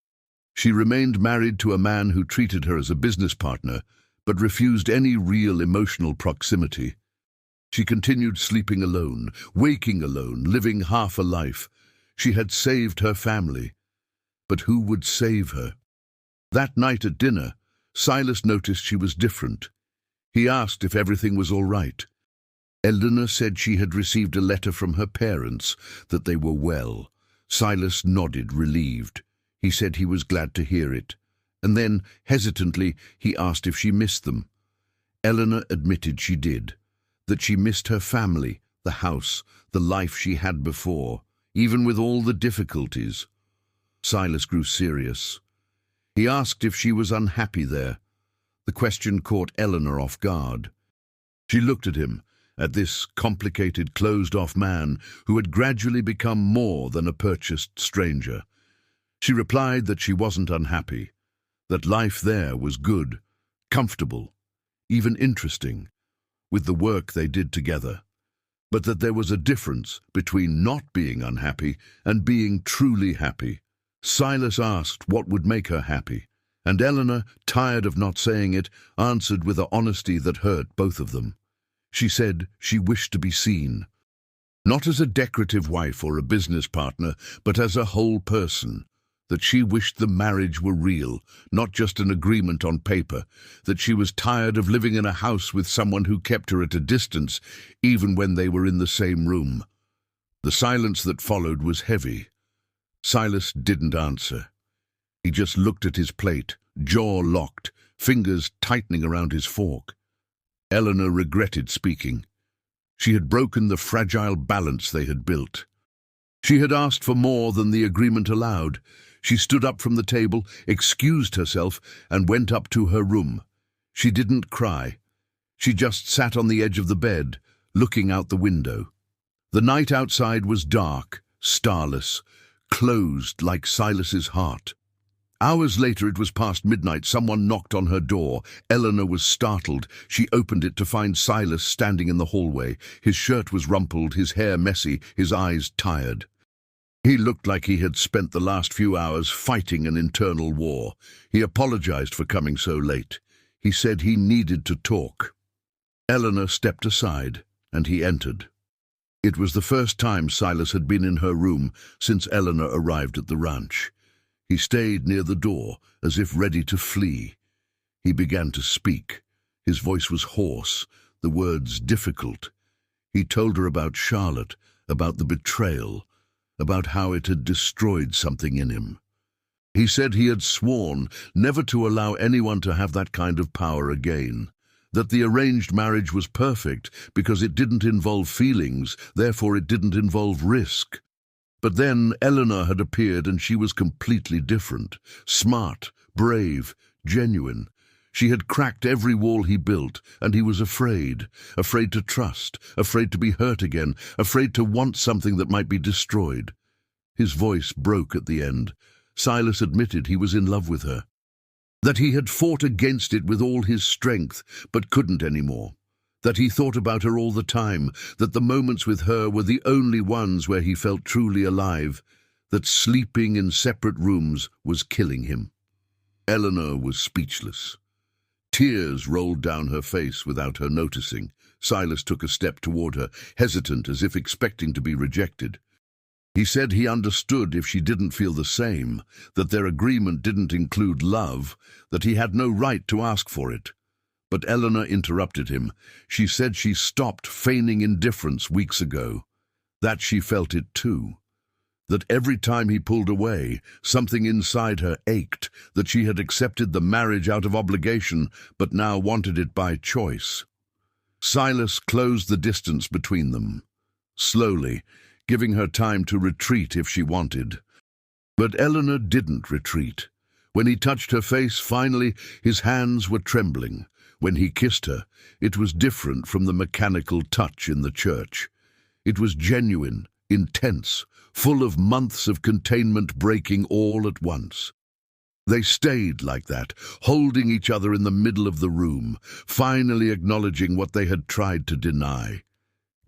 She remained married to a man who treated her as a business partner, but refused any real emotional proximity. She continued sleeping alone, waking alone, living half a life. She had saved her family. But who would save her? That night at dinner, Silas noticed she was different. He asked if everything was all right. Eleanor said she had received a letter from her parents, that they were well. Silas nodded, relieved. He said he was glad to hear it. And then, hesitantly, he asked if she missed them. Eleanor admitted she did, that she missed her family, the house, the life she had before, even with all the difficulties. Silas grew serious. He asked if she was unhappy there. The question caught Eleanor off guard. She looked at him, at this complicated, closed-off man who had gradually become more than a purchased stranger. She replied that she wasn't unhappy, that life there was good, comfortable, even interesting, with the work they did together, but that there was a difference between not being unhappy and being truly happy. Silas asked what would make her happy, and Eleanor, tired of not saying it, answered with an honesty that hurt both of them. She said she wished to be seen, not as a decorative wife or a business partner, but as a whole person, that she wished the marriage were real, not just an agreement on paper, that she was tired of living in a house with someone who kept her at a distance, even when they were in the same room. The silence that followed was heavy. Silas didn't answer. He just looked at his plate, jaw locked, fingers tightening around his fork. Eleanor regretted speaking. She had broken the fragile balance they had built. She had asked for more than the agreement allowed. She stood up from the table, excused herself, and went up to her room. She didn't cry. She just sat on the edge of the bed, looking out the window. The night outside was dark, starless, closed like Silas's heart. Hours later, it was past midnight. Someone knocked on her door. Eleanor was startled. She opened it to find Silas standing in the hallway. His shirt was rumpled, his hair messy, his eyes tired. He looked like he had spent the last few hours fighting an internal war. He apologized for coming so late. He said he needed to talk. Eleanor stepped aside, and he entered. It was the first time Silas had been in her room since Eleanor arrived at the ranch. He stayed near the door, as if ready to flee. He began to speak. His voice was hoarse, the words difficult. He told her about Charlotte, about the betrayal, about how it had destroyed something in him. He said he had sworn never to allow anyone to have that kind of power again, that the arranged marriage was perfect because it didn't involve feelings, therefore it didn't involve risk. But then Eleanor had appeared and she was completely different, smart, brave, genuine. She had cracked every wall he built, and he was afraid, afraid to trust, afraid to be hurt again, afraid to want something that might be destroyed. His voice broke at the end. Silas admitted he was in love with her, that he had fought against it with all his strength, but couldn't anymore, that he thought about her all the time, that the moments with her were the only ones where he felt truly alive, that sleeping in separate rooms was killing him. Eleanor was speechless. Tears rolled down her face without her noticing. Silas took a step toward her, hesitant as if expecting to be rejected. He said he understood if she didn't feel the same, that their agreement didn't include love, that he had no right to ask for it. But Eleanor interrupted him. She said she stopped feigning indifference weeks ago, that she felt it too, that every time he pulled away, something inside her ached, that she had accepted the marriage out of obligation, but now wanted it by choice. Silas closed the distance between them, slowly, giving her time to retreat if she wanted. But Eleanor didn't retreat. When he touched her face, finally, his hands were trembling. When he kissed her, it was different from the mechanical touch in the church. It was genuine, intense, full of months of containment breaking all at once. They stayed like that, holding each other in the middle of the room, finally acknowledging what they had tried to deny.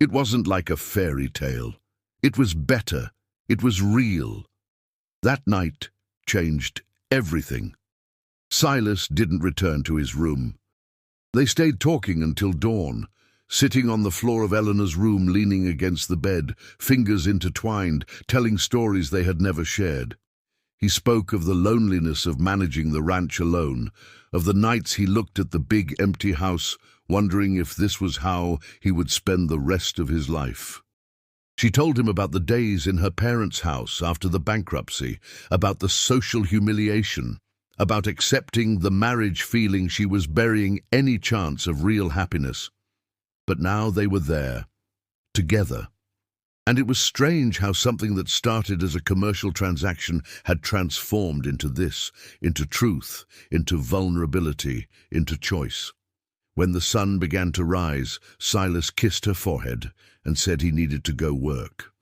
It wasn't like a fairy tale. It was better. It was real. That night changed everything. Silas didn't return to his room. They stayed talking until dawn, sitting on the floor of Eleanor's room, leaning against the bed, fingers intertwined, telling stories they had never shared. He spoke of the loneliness of managing the ranch alone, of the nights he looked at the big empty house, wondering if this was how he would spend the rest of his life. She told him about the days in her parents' house after the bankruptcy, about the social humiliation, about accepting the marriage feeling she was burying any chance of real happiness. But now they were there, together. And it was strange how something that started as a commercial transaction had transformed into this, into truth, into vulnerability, into choice. When the sun began to rise, Silas kissed her forehead and said he needed to go work.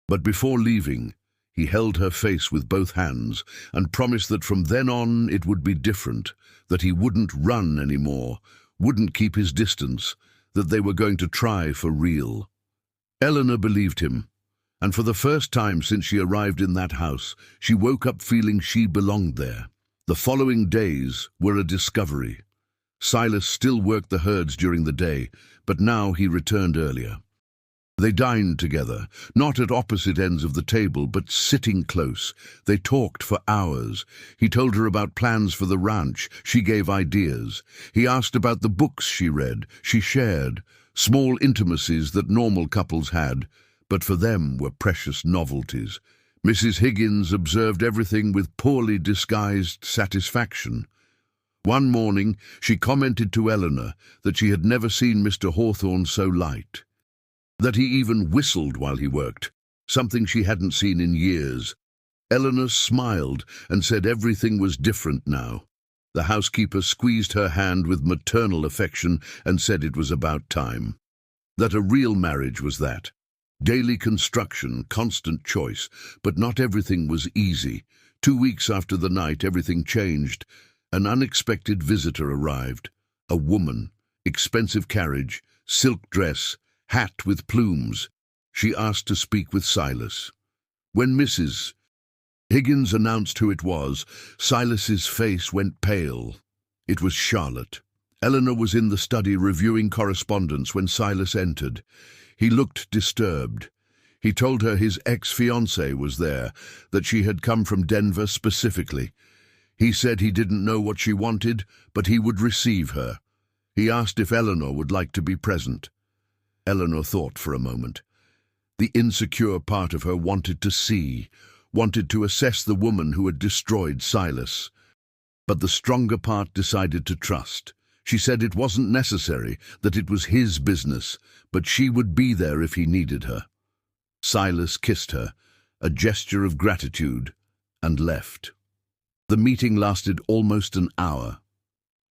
But before leaving, he held her face with both hands and promised that from then on it would be different, that he wouldn't run anymore, wouldn't keep his distance, that they were going to try for real. Eleanor believed him, and for the first time since she arrived in that house, she woke up feeling she belonged there. The following days were a discovery. Silas still worked the herds during the day, but now he returned earlier. They dined together, not at opposite ends of the table, but sitting close. They talked for hours. He told her about plans for the ranch. She gave ideas. He asked about the books she read. She shared. Small intimacies that normal couples had, but for them were precious novelties. Mrs. Higgins observed everything with poorly disguised satisfaction. One morning she commented to Eleanor that she had never seen Mr. Hawthorne so light, that he even whistled while he worked, something she hadn't seen in years. Eleanor smiled and said everything was different now. The housekeeper squeezed her hand with maternal affection and said it was about time. That a real marriage was that. Daily construction, constant choice, but not everything was easy. 2 weeks after the night, everything changed. An unexpected visitor arrived. A woman, expensive carriage, silk dress, hat with plumes. She asked to speak with Silas. When Mrs. Higgins announced who it was, Silas's face went pale. It was Charlotte. Eleanor was in the study reviewing correspondence when Silas entered. He looked disturbed. He told her his ex-fiancée was there, that she had come from Denver specifically. He said he didn't know what she wanted, but he would receive her. He asked if Eleanor would like to be present. Eleanor thought for a moment. The insecure part of her wanted to see, wanted to assess the woman who had destroyed Silas. But the stronger part decided to trust. She said it wasn't necessary, that it was his business, but she would be there if he needed her. Silas kissed her, a gesture of gratitude, and left. The meeting lasted almost an hour.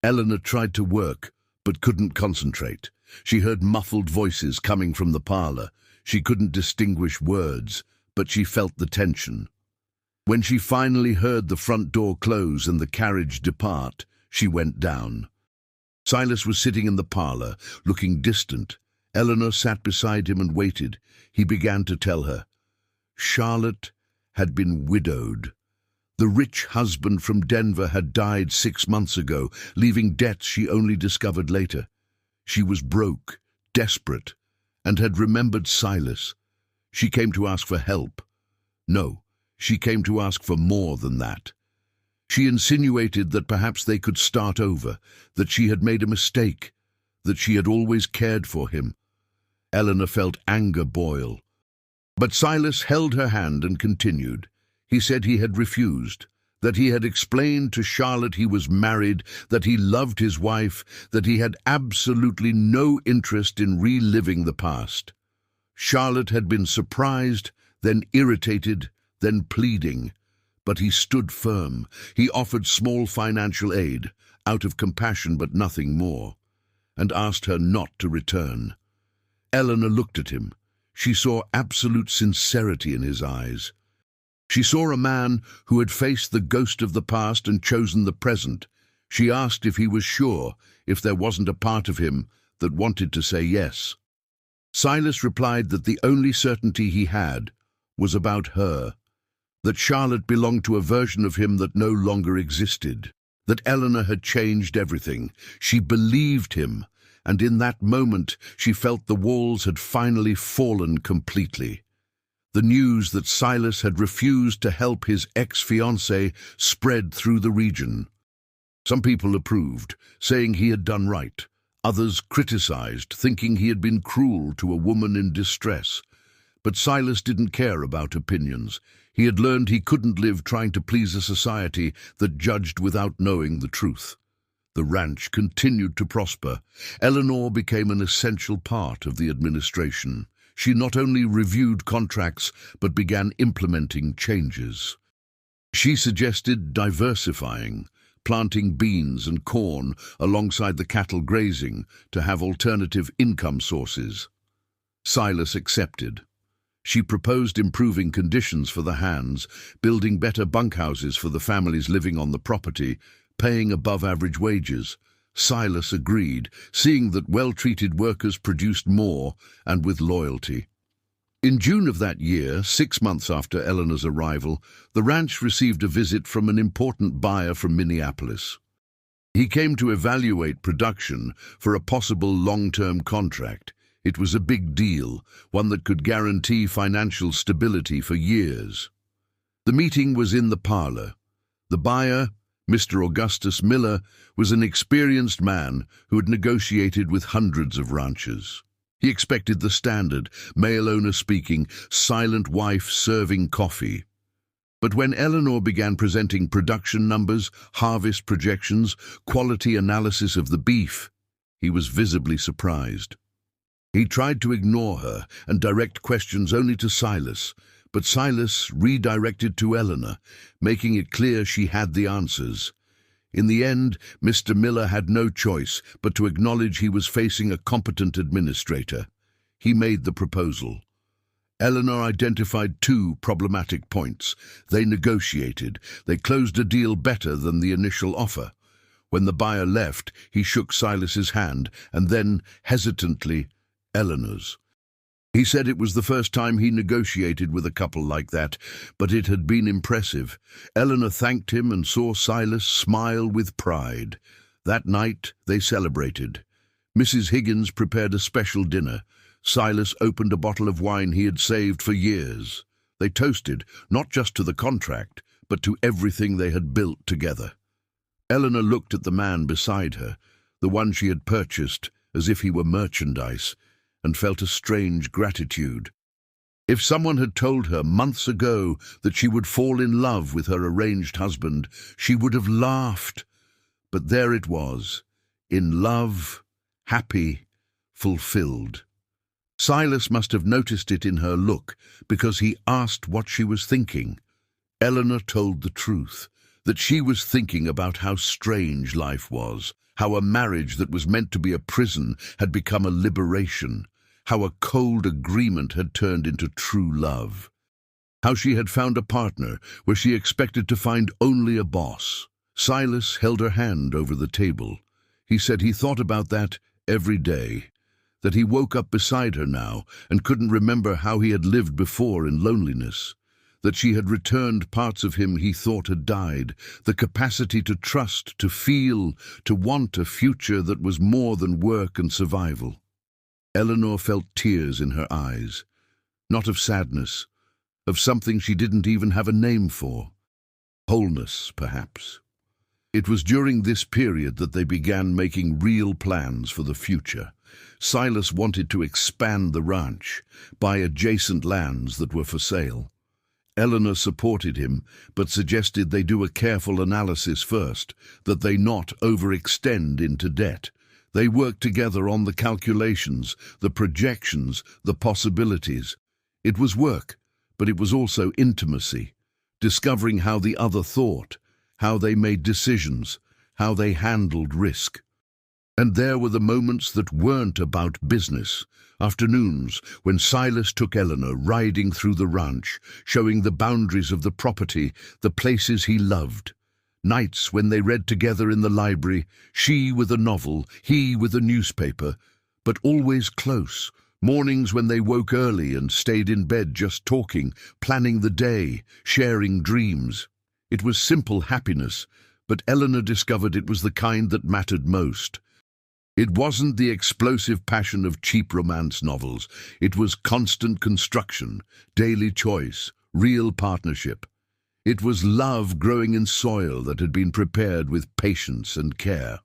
Eleanor tried to work, but couldn't concentrate. She heard muffled voices coming from the parlor. She couldn't distinguish words, but she felt the tension. When she finally heard the front door close and the carriage depart, she went down. Silas was sitting in the parlor, looking distant. Eleanor sat beside him and waited. He began to tell her. Charlotte had been widowed. The rich husband from Denver had died 6 months ago, leaving debts she only discovered later. She was broke, desperate, and had remembered Silas. She came to ask for help. No, she came to ask for more than that. She insinuated that perhaps they could start over, that she had made a mistake, that she had always cared for him. Eleanor felt anger boil. But Silas held her hand and continued. He said he had refused, that he had explained to Charlotte he was married, that he loved his wife, that he had absolutely no interest in reliving the past. Charlotte had been surprised, then irritated, then pleading. But he stood firm. He offered small financial aid, out of compassion but nothing more, and asked her not to return. Eleanor looked at him. She saw absolute sincerity in his eyes. She saw a man who had faced the ghost of the past and chosen the present. She asked if he was sure, if there wasn't a part of him that wanted to say yes. Silas replied that the only certainty he had was about her, that Charlotte belonged to a version of him that no longer existed, that Eleanor had changed everything. She believed him, and in that moment she felt the walls had finally fallen completely. The news that Silas had refused to help his ex-fiancée spread through the region. Some people approved, saying he had done right. Others criticized, thinking he had been cruel to a woman in distress. But Silas didn't care about opinions. He had learned he couldn't live trying to please a society that judged without knowing the truth. The ranch continued to prosper. Eleanor became an essential part of the administration. She not only reviewed contracts, but began implementing changes. She suggested diversifying, planting beans and corn alongside the cattle grazing to have alternative income sources. Silas accepted. She proposed improving conditions for the hands, building better bunkhouses for the families living on the property, paying above-average wages. Silas agreed, seeing that well-treated workers produced more and with loyalty. In June of that year, 6 months after Eleanor's arrival, the ranch received a visit from an important buyer from Minneapolis. He came to evaluate production for a possible long-term contract. It was a big deal, one that could guarantee financial stability for years. The meeting was in the parlor. The buyer, Mr. Augustus Miller, was an experienced man who had negotiated with hundreds of ranchers. He expected the standard, male owner speaking, silent wife serving coffee. But when Eleanor began presenting production numbers, harvest projections, quality analysis of the beef, he was visibly surprised. He tried to ignore her and direct questions only to Silas, but Silas redirected to Eleanor, making it clear she had the answers. In the end, Mr. Miller had no choice but to acknowledge he was facing a competent administrator. He made the proposal. Eleanor identified 2 problematic points. They negotiated. They closed a deal better than the initial offer. When the buyer left, he shook Silas's hand and then, hesitantly, Eleanor's. He said it was the first time he negotiated with a couple like that, but it had been impressive. Eleanor thanked him and saw Silas smile with pride. That night they celebrated. Mrs. Higgins prepared a special dinner. Silas opened a bottle of wine he had saved for years. They toasted, not just to the contract, but to everything they had built together. Eleanor looked at the man beside her, the one she had purchased, as if he were merchandise, and felt a strange gratitude. If someone had told her months ago that she would fall in love with her arranged husband, she would have laughed. But there it was, in love, happy, fulfilled. Silas must have noticed it in her look, because he asked what she was thinking. Eleanor told the truth, that she was thinking about how strange life was, how a marriage that was meant to be a prison had become a liberation, how a cold agreement had turned into true love, how she had found a partner where she expected to find only a boss. Silas held her hand over the table. He said he thought about that every day, that he woke up beside her now and couldn't remember how he had lived before in loneliness, that she had returned parts of him he thought had died, the capacity to trust, to feel, to want a future that was more than work and survival. Eleanor felt tears in her eyes, not of sadness, of something she didn't even have a name for. Wholeness, perhaps. It was during this period that they began making real plans for the future. Silas wanted to expand the ranch, buy adjacent lands that were for sale. Eleanor supported him, but suggested they do a careful analysis first, that they not overextend into debt. They worked together on the calculations, the projections, the possibilities. It was work, but it was also intimacy, discovering how the other thought, how they made decisions, how they handled risk. And there were the moments that weren't about business. Afternoons when Silas took Eleanor riding through the ranch, showing the boundaries of the property, the places he loved. Nights when they read together in the library, she with a novel, he with a newspaper, but always close. Mornings when they woke early and stayed in bed just talking, planning the day, sharing dreams. It was simple happiness, but Eleanor discovered it was the kind that mattered most. It wasn't the explosive passion of cheap romance novels. It was constant construction, daily choice, real partnership. It was love growing in soil that had been prepared with patience and care.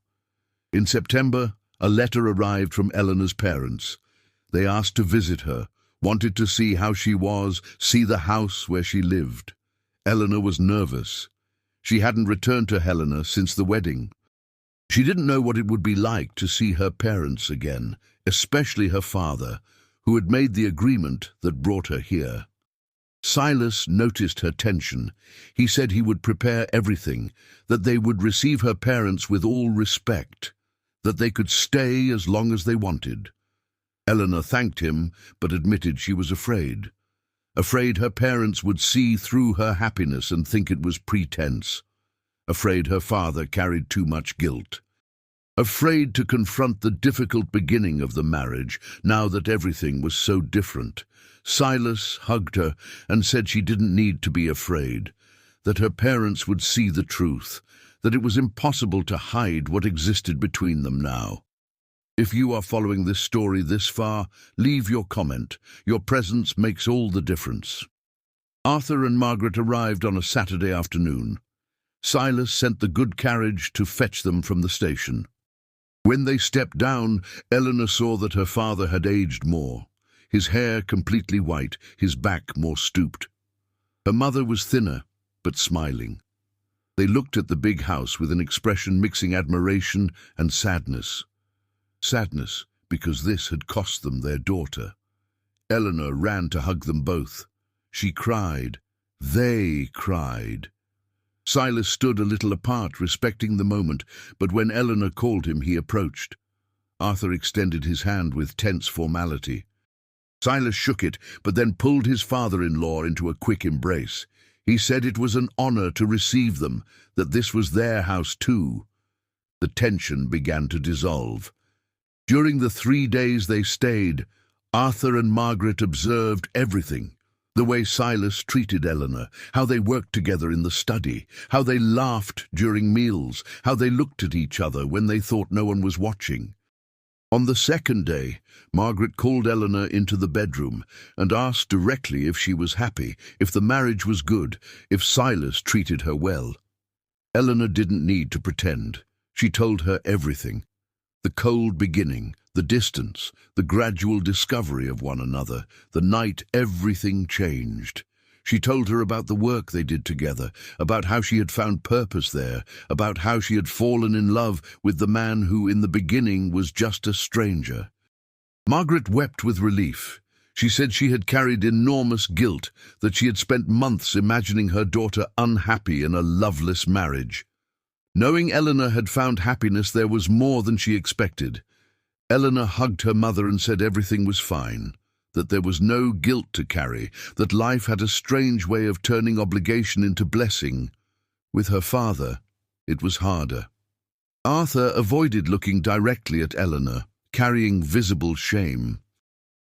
In September, a letter arrived from Eleanor's parents. They asked to visit her, wanted to see how she was, see the house where she lived. Eleanor was nervous. She hadn't returned to Helena since the wedding. She didn't know what it would be like to see her parents again, especially her father, who had made the agreement that brought her here. Silas noticed her tension. He said he would prepare everything, that they would receive her parents with all respect, that they could stay as long as they wanted. Eleanor thanked him, but admitted she was afraid. Afraid her parents would see through her happiness and think it was pretense. Afraid her father carried too much guilt. Afraid to confront the difficult beginning of the marriage, now that everything was so different. Silas hugged her and said she didn't need to be afraid, that her parents would see the truth, that it was impossible to hide what existed between them now. If you are following this story this far, leave your comment. Your presence makes all the difference. Arthur and Margaret arrived on a Saturday afternoon. Silas sent the good carriage to fetch them from the station. When they stepped down, Eleanor saw that her father had aged more, his hair completely white, his back more stooped. Her mother was thinner, but smiling. They looked at the big house with an expression mixing admiration and sadness. Sadness, because this had cost them their daughter. Eleanor ran to hug them both. She cried. They cried. Silas stood a little apart, respecting the moment, but when Eleanor called him, he approached. Arthur extended his hand with tense formality. Silas shook it, but then pulled his father-in-law into a quick embrace. He said it was an honor to receive them, that this was their house too. The tension began to dissolve. During the 3 days they stayed, Arthur and Margaret observed everything. The way Silas treated Eleanor, how they worked together in the study, how they laughed during meals, how they looked at each other when they thought no one was watching. On the second day, Margaret called Eleanor into the bedroom and asked directly if she was happy, if the marriage was good, if Silas treated her well. Eleanor didn't need to pretend. She told her everything. The cold beginning, the distance, the gradual discovery of one another, the night everything changed. She told her about the work they did together, about how she had found purpose there, about how she had fallen in love with the man who in the beginning was just a stranger. Margaret wept with relief. She said she had carried enormous guilt, that she had spent months imagining her daughter unhappy in a loveless marriage. Knowing Eleanor had found happiness, there was more than she expected. Eleanor hugged her mother and said everything was fine, that there was no guilt to carry, that life had a strange way of turning obligation into blessing. With her father, it was harder. Arthur avoided looking directly at Eleanor, carrying visible shame.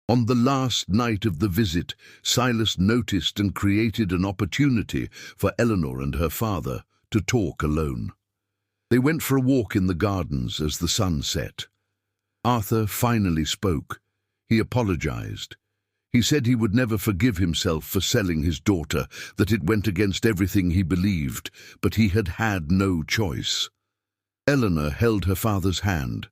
On the last night of the visit, Silas noticed and created an opportunity for Eleanor and her father to talk alone. They went for a walk in the gardens as the sun set. Arthur finally spoke. He apologized. He said he would never forgive himself for selling his daughter, that it went against everything he believed, but he had had no choice. Eleanor held her father's hand.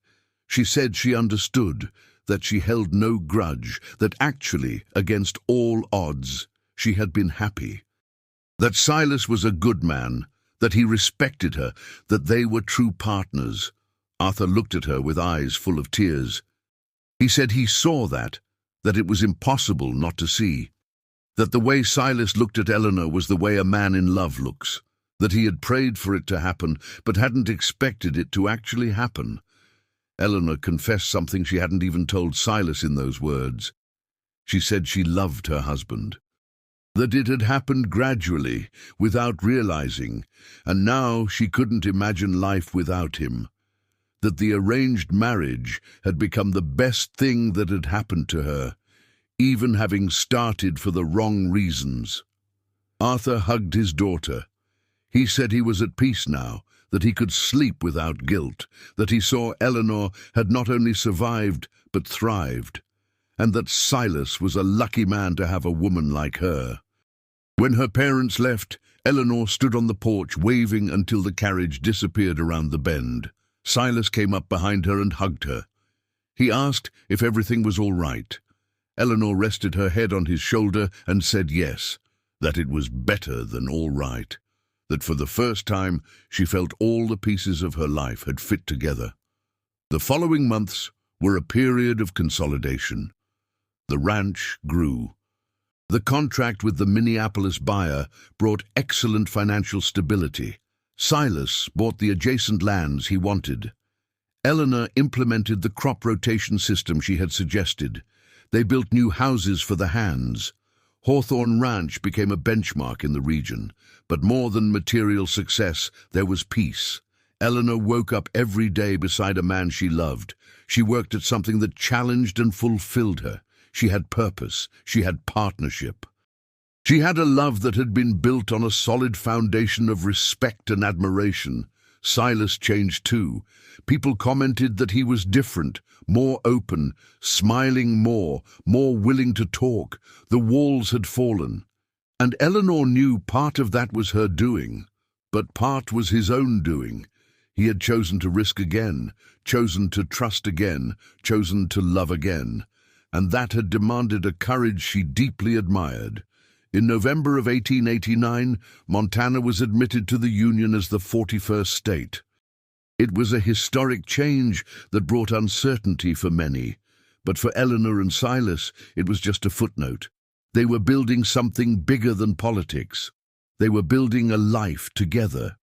She said she understood, that she held no grudge, that actually, against all odds, she had been happy. That Silas was a good man, that he respected her, that they were true partners. Arthur looked at her with eyes full of tears. He said he saw that it was impossible not to see. That the way Silas looked at Eleanor was the way a man in love looks. That he had prayed for it to happen, but hadn't expected it to actually happen. Eleanor confessed something she hadn't even told Silas in those words. She said she loved her husband. That it had happened gradually, without realizing, and now she couldn't imagine life without him. That the arranged marriage had become the best thing that had happened to her, even having started for the wrong reasons. Arthur hugged his daughter. He said he was at peace now, that he could sleep without guilt, that he saw Eleanor had not only survived but thrived, and that Silas was a lucky man to have a woman like her. When her parents left, Eleanor stood on the porch waving until the carriage disappeared around the bend. Silas came up behind her and hugged her. He asked if everything was all right. Eleanor rested her head on his shoulder and said yes, that it was better than all right, that for the first time she felt all the pieces of her life had fit together. The following months were a period of consolidation. The ranch grew. The contract with the Minneapolis buyer brought excellent financial stability. Silas bought the adjacent lands he wanted. Eleanor implemented the crop rotation system she had suggested. They built new houses for the hands. Hawthorne Ranch became a benchmark in the region, but more than material success, there was peace. Eleanor woke up every day beside a man she loved. She worked at something that challenged and fulfilled her. She had purpose. She had partnership. She had a love that had been built on a solid foundation of respect and admiration. Silas changed too. People commented that he was different, more open, smiling more willing to talk. The walls had fallen. And Eleanor knew part of that was her doing, but part was his own doing. He had chosen to risk again, chosen to trust again, chosen to love again. And that had demanded a courage she deeply admired. In November of 1889, Montana was admitted to the Union as the 41st state. It was a historic change that brought uncertainty for many, but for Eleanor and Silas, it was just a footnote. They were building something bigger than politics. They were building a life together.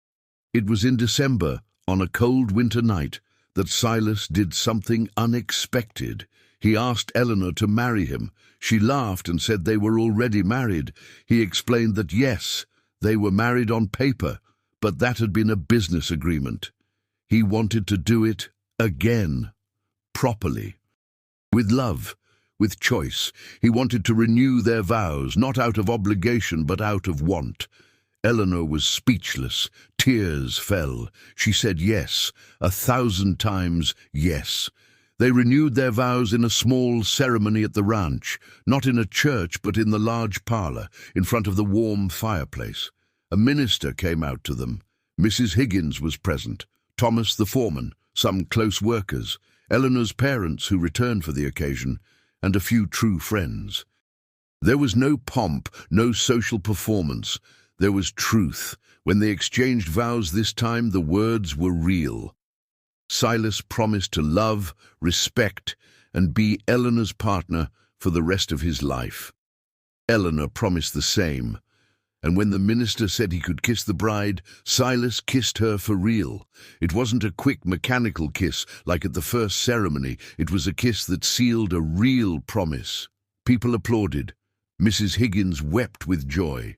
It was in December, on a cold winter night, that Silas did something unexpected. He asked Eleanor to marry him. She laughed and said they were already married. He explained that yes, they were married on paper, but that had been a business agreement. He wanted to do it again, properly, with love, with choice. He wanted to renew their vows, not out of obligation, but out of want. Eleanor was speechless. Tears fell. She said yes, 1,000 times yes. They renewed their vows in a small ceremony at the ranch, not in a church but in the large parlor, in front of the warm fireplace. A minister came out to them. Mrs. Higgins was present, Thomas the foreman, some close workers, Eleanor's parents who returned for the occasion, and a few true friends. There was no pomp, no social performance. There was truth. When they exchanged vows this time, the words were real. Silas promised to love, respect, and be Eleanor's partner for the rest of his life. Eleanor promised the same. And when the minister said he could kiss the bride, Silas kissed her for real. It wasn't a quick mechanical kiss like at the first ceremony. It was a kiss that sealed a real promise. People applauded. Mrs. Higgins wept with joy.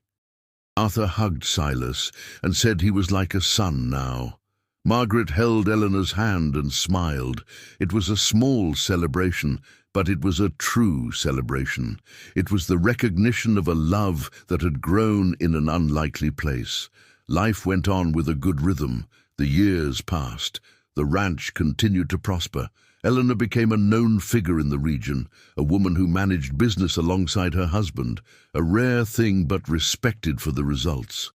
Arthur hugged Silas and said he was like a son now. Margaret held Eleanor's hand and smiled. It was a small celebration, but it was a true celebration. It was the recognition of a love that had grown in an unlikely place. Life went on with a good rhythm. The years passed. The ranch continued to prosper. Eleanor became a known figure in the region, a woman who managed business alongside her husband, a rare thing but respected for the results.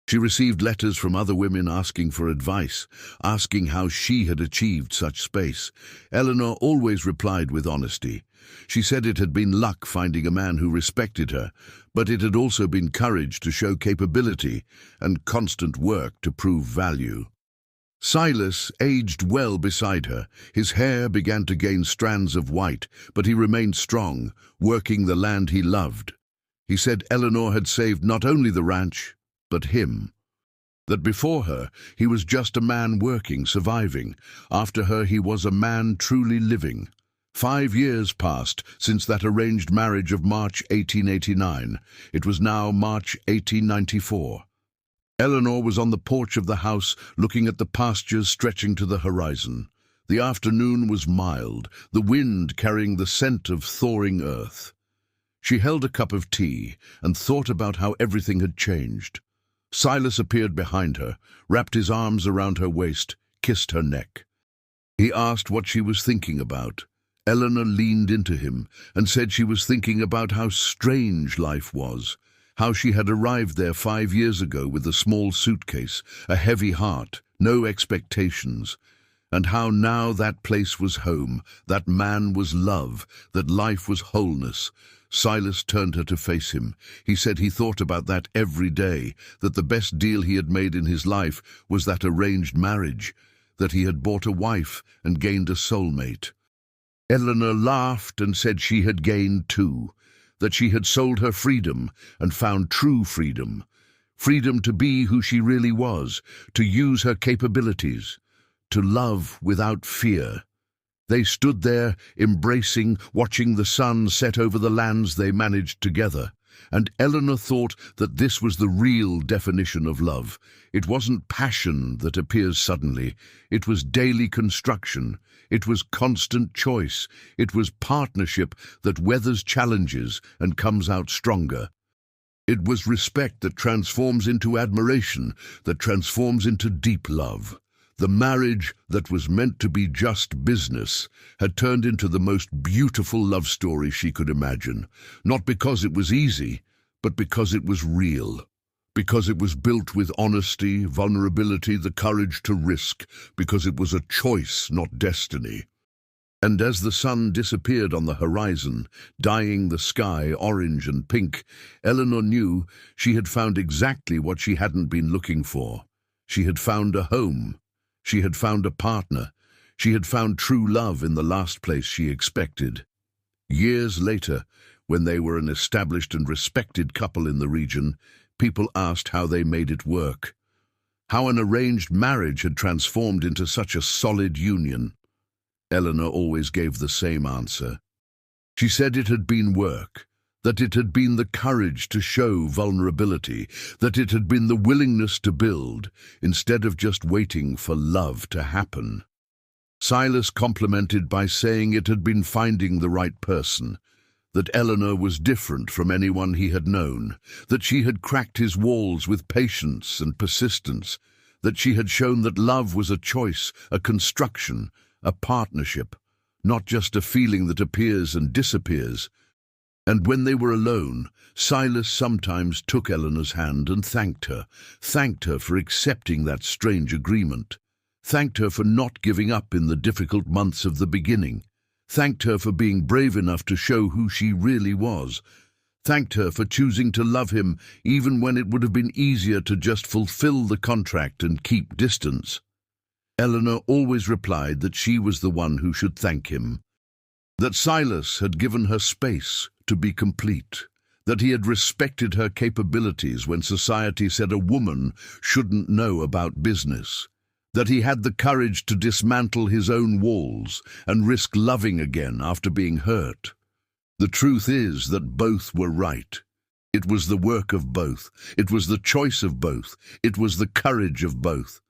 She received letters from other women asking for advice, asking how she had achieved such space. Eleanor always replied with honesty. She said it had been luck finding a man who respected her, but it had also been courage to show capability and constant work to prove value. Silas aged well beside her. His hair began to gain strands of white, but he remained strong, working the land he loved. He said Eleanor had saved not only the ranch, but him. That before her, he was just a man working, surviving. After her, he was a man truly living. 5 years passed since that arranged marriage of March 1889. It was now March 1894. Eleanor was on the porch of the house, looking at the pastures stretching to the horizon. The afternoon was mild, the wind carrying the scent of thawing earth. She held a cup of tea and thought about how everything had changed. Silas appeared behind her, wrapped his arms around her waist, kissed her neck. He asked what she was thinking about. Eleanor leaned into him and said she was thinking about how strange life was, how she had arrived there 5 years ago with a small suitcase, a heavy heart, no expectations, and how now that place was home, that man was love, that life was wholeness. Silas turned her to face him. He said he thought about that every day, that the best deal he had made in his life was that arranged marriage, that he had bought a wife and gained a soulmate. Eleanor laughed and said she had gained too, that she had sold her freedom and found true freedom, freedom to be who she really was, to use her capabilities, to love without fear. They stood there, embracing, watching the sun set over the lands they managed together. And Eleanor thought that this was the real definition of love. It wasn't passion that appears suddenly. It was daily construction. It was constant choice. It was partnership that weathers challenges and comes out stronger. It was respect that transforms into admiration, that transforms into deep love. The marriage that was meant to be just business had turned into the most beautiful love story she could imagine, not because it was easy, but because it was real, because it was built with honesty, vulnerability, the courage to risk, because it was a choice, not destiny. And as the sun disappeared on the horizon, dyeing the sky orange and pink, Eleanor knew she had found exactly what she hadn't been looking for. She had found a home. She had found a partner. She had found true love in the last place she expected. Years later, when they were an established and respected couple in the region, people asked how they made it work, how an arranged marriage had transformed into such a solid union. Eleanor always gave the same answer. She said it had been work, that it had been the courage to show vulnerability, that it had been the willingness to build, instead of just waiting for love to happen. Silas complimented by saying it had been finding the right person, that Eleanor was different from anyone he had known, that she had cracked his walls with patience and persistence, that she had shown that love was a choice, a construction, a partnership, not just a feeling that appears and disappears. And when they were alone, Silas sometimes took Eleanor's hand and thanked her for accepting that strange agreement, thanked her for not giving up in the difficult months of the beginning, thanked her for being brave enough to show who she really was, thanked her for choosing to love him even when it would have been easier to just fulfill the contract and keep distance. Eleanor always replied that she was the one who should thank him, that Silas had given her space to be complete, that he had respected her capabilities when society said a woman shouldn't know about business, that he had the courage to dismantle his own walls and risk loving again after being hurt. The truth is that both were right. It was the work of both. It was the choice of both. It was the courage of both.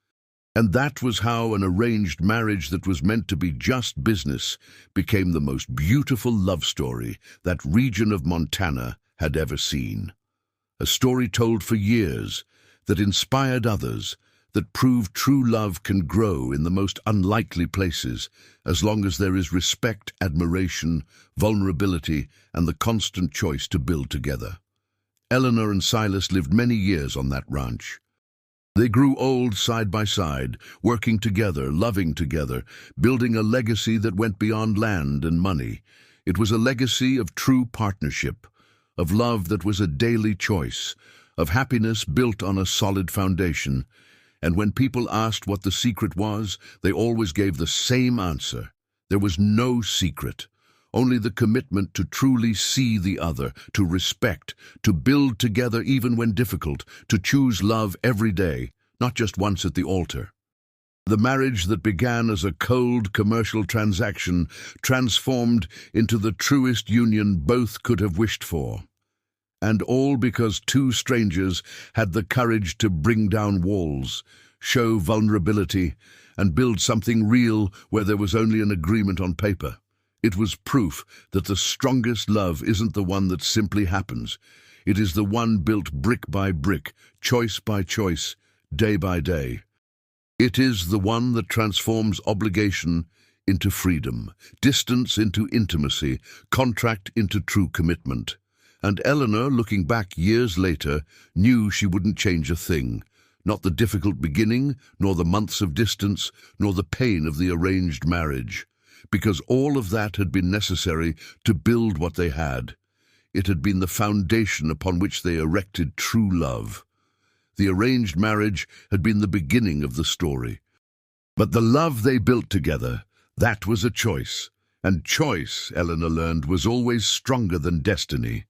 And that was how an arranged marriage that was meant to be just business became the most beautiful love story that region of Montana had ever seen. A story told for years, that inspired others, that proved true love can grow in the most unlikely places as long as there is respect, admiration, vulnerability, and the constant choice to build together. Eleanor and Silas lived many years on that ranch. They grew old side by side, working together, loving together, building a legacy that went beyond land and money. It was a legacy of true partnership, of love that was a daily choice, of happiness built on a solid foundation. And when people asked what the secret was, they always gave the same answer. There was no secret, only the commitment to truly see the other, to respect, to build together even when difficult, to choose love every day, not just once at the altar. The marriage that began as a cold commercial transaction transformed into the truest union both could have wished for. And all because two strangers had the courage to bring down walls, show vulnerability, and build something real where there was only an agreement on paper. It was proof that the strongest love isn't the one that simply happens. It is the one built brick by brick, choice by choice, day by day. It is the one that transforms obligation into freedom, distance into intimacy, contract into true commitment. And Eleanor, looking back years later, knew she wouldn't change a thing. Not the difficult beginning, nor the months of distance, nor the pain of the arranged marriage. Because all of that had been necessary to build what they had. It had been the foundation upon which they erected true love. The arranged marriage had been the beginning of the story. But the love they built together, that was a choice. And choice, Eleanor learned, was always stronger than destiny.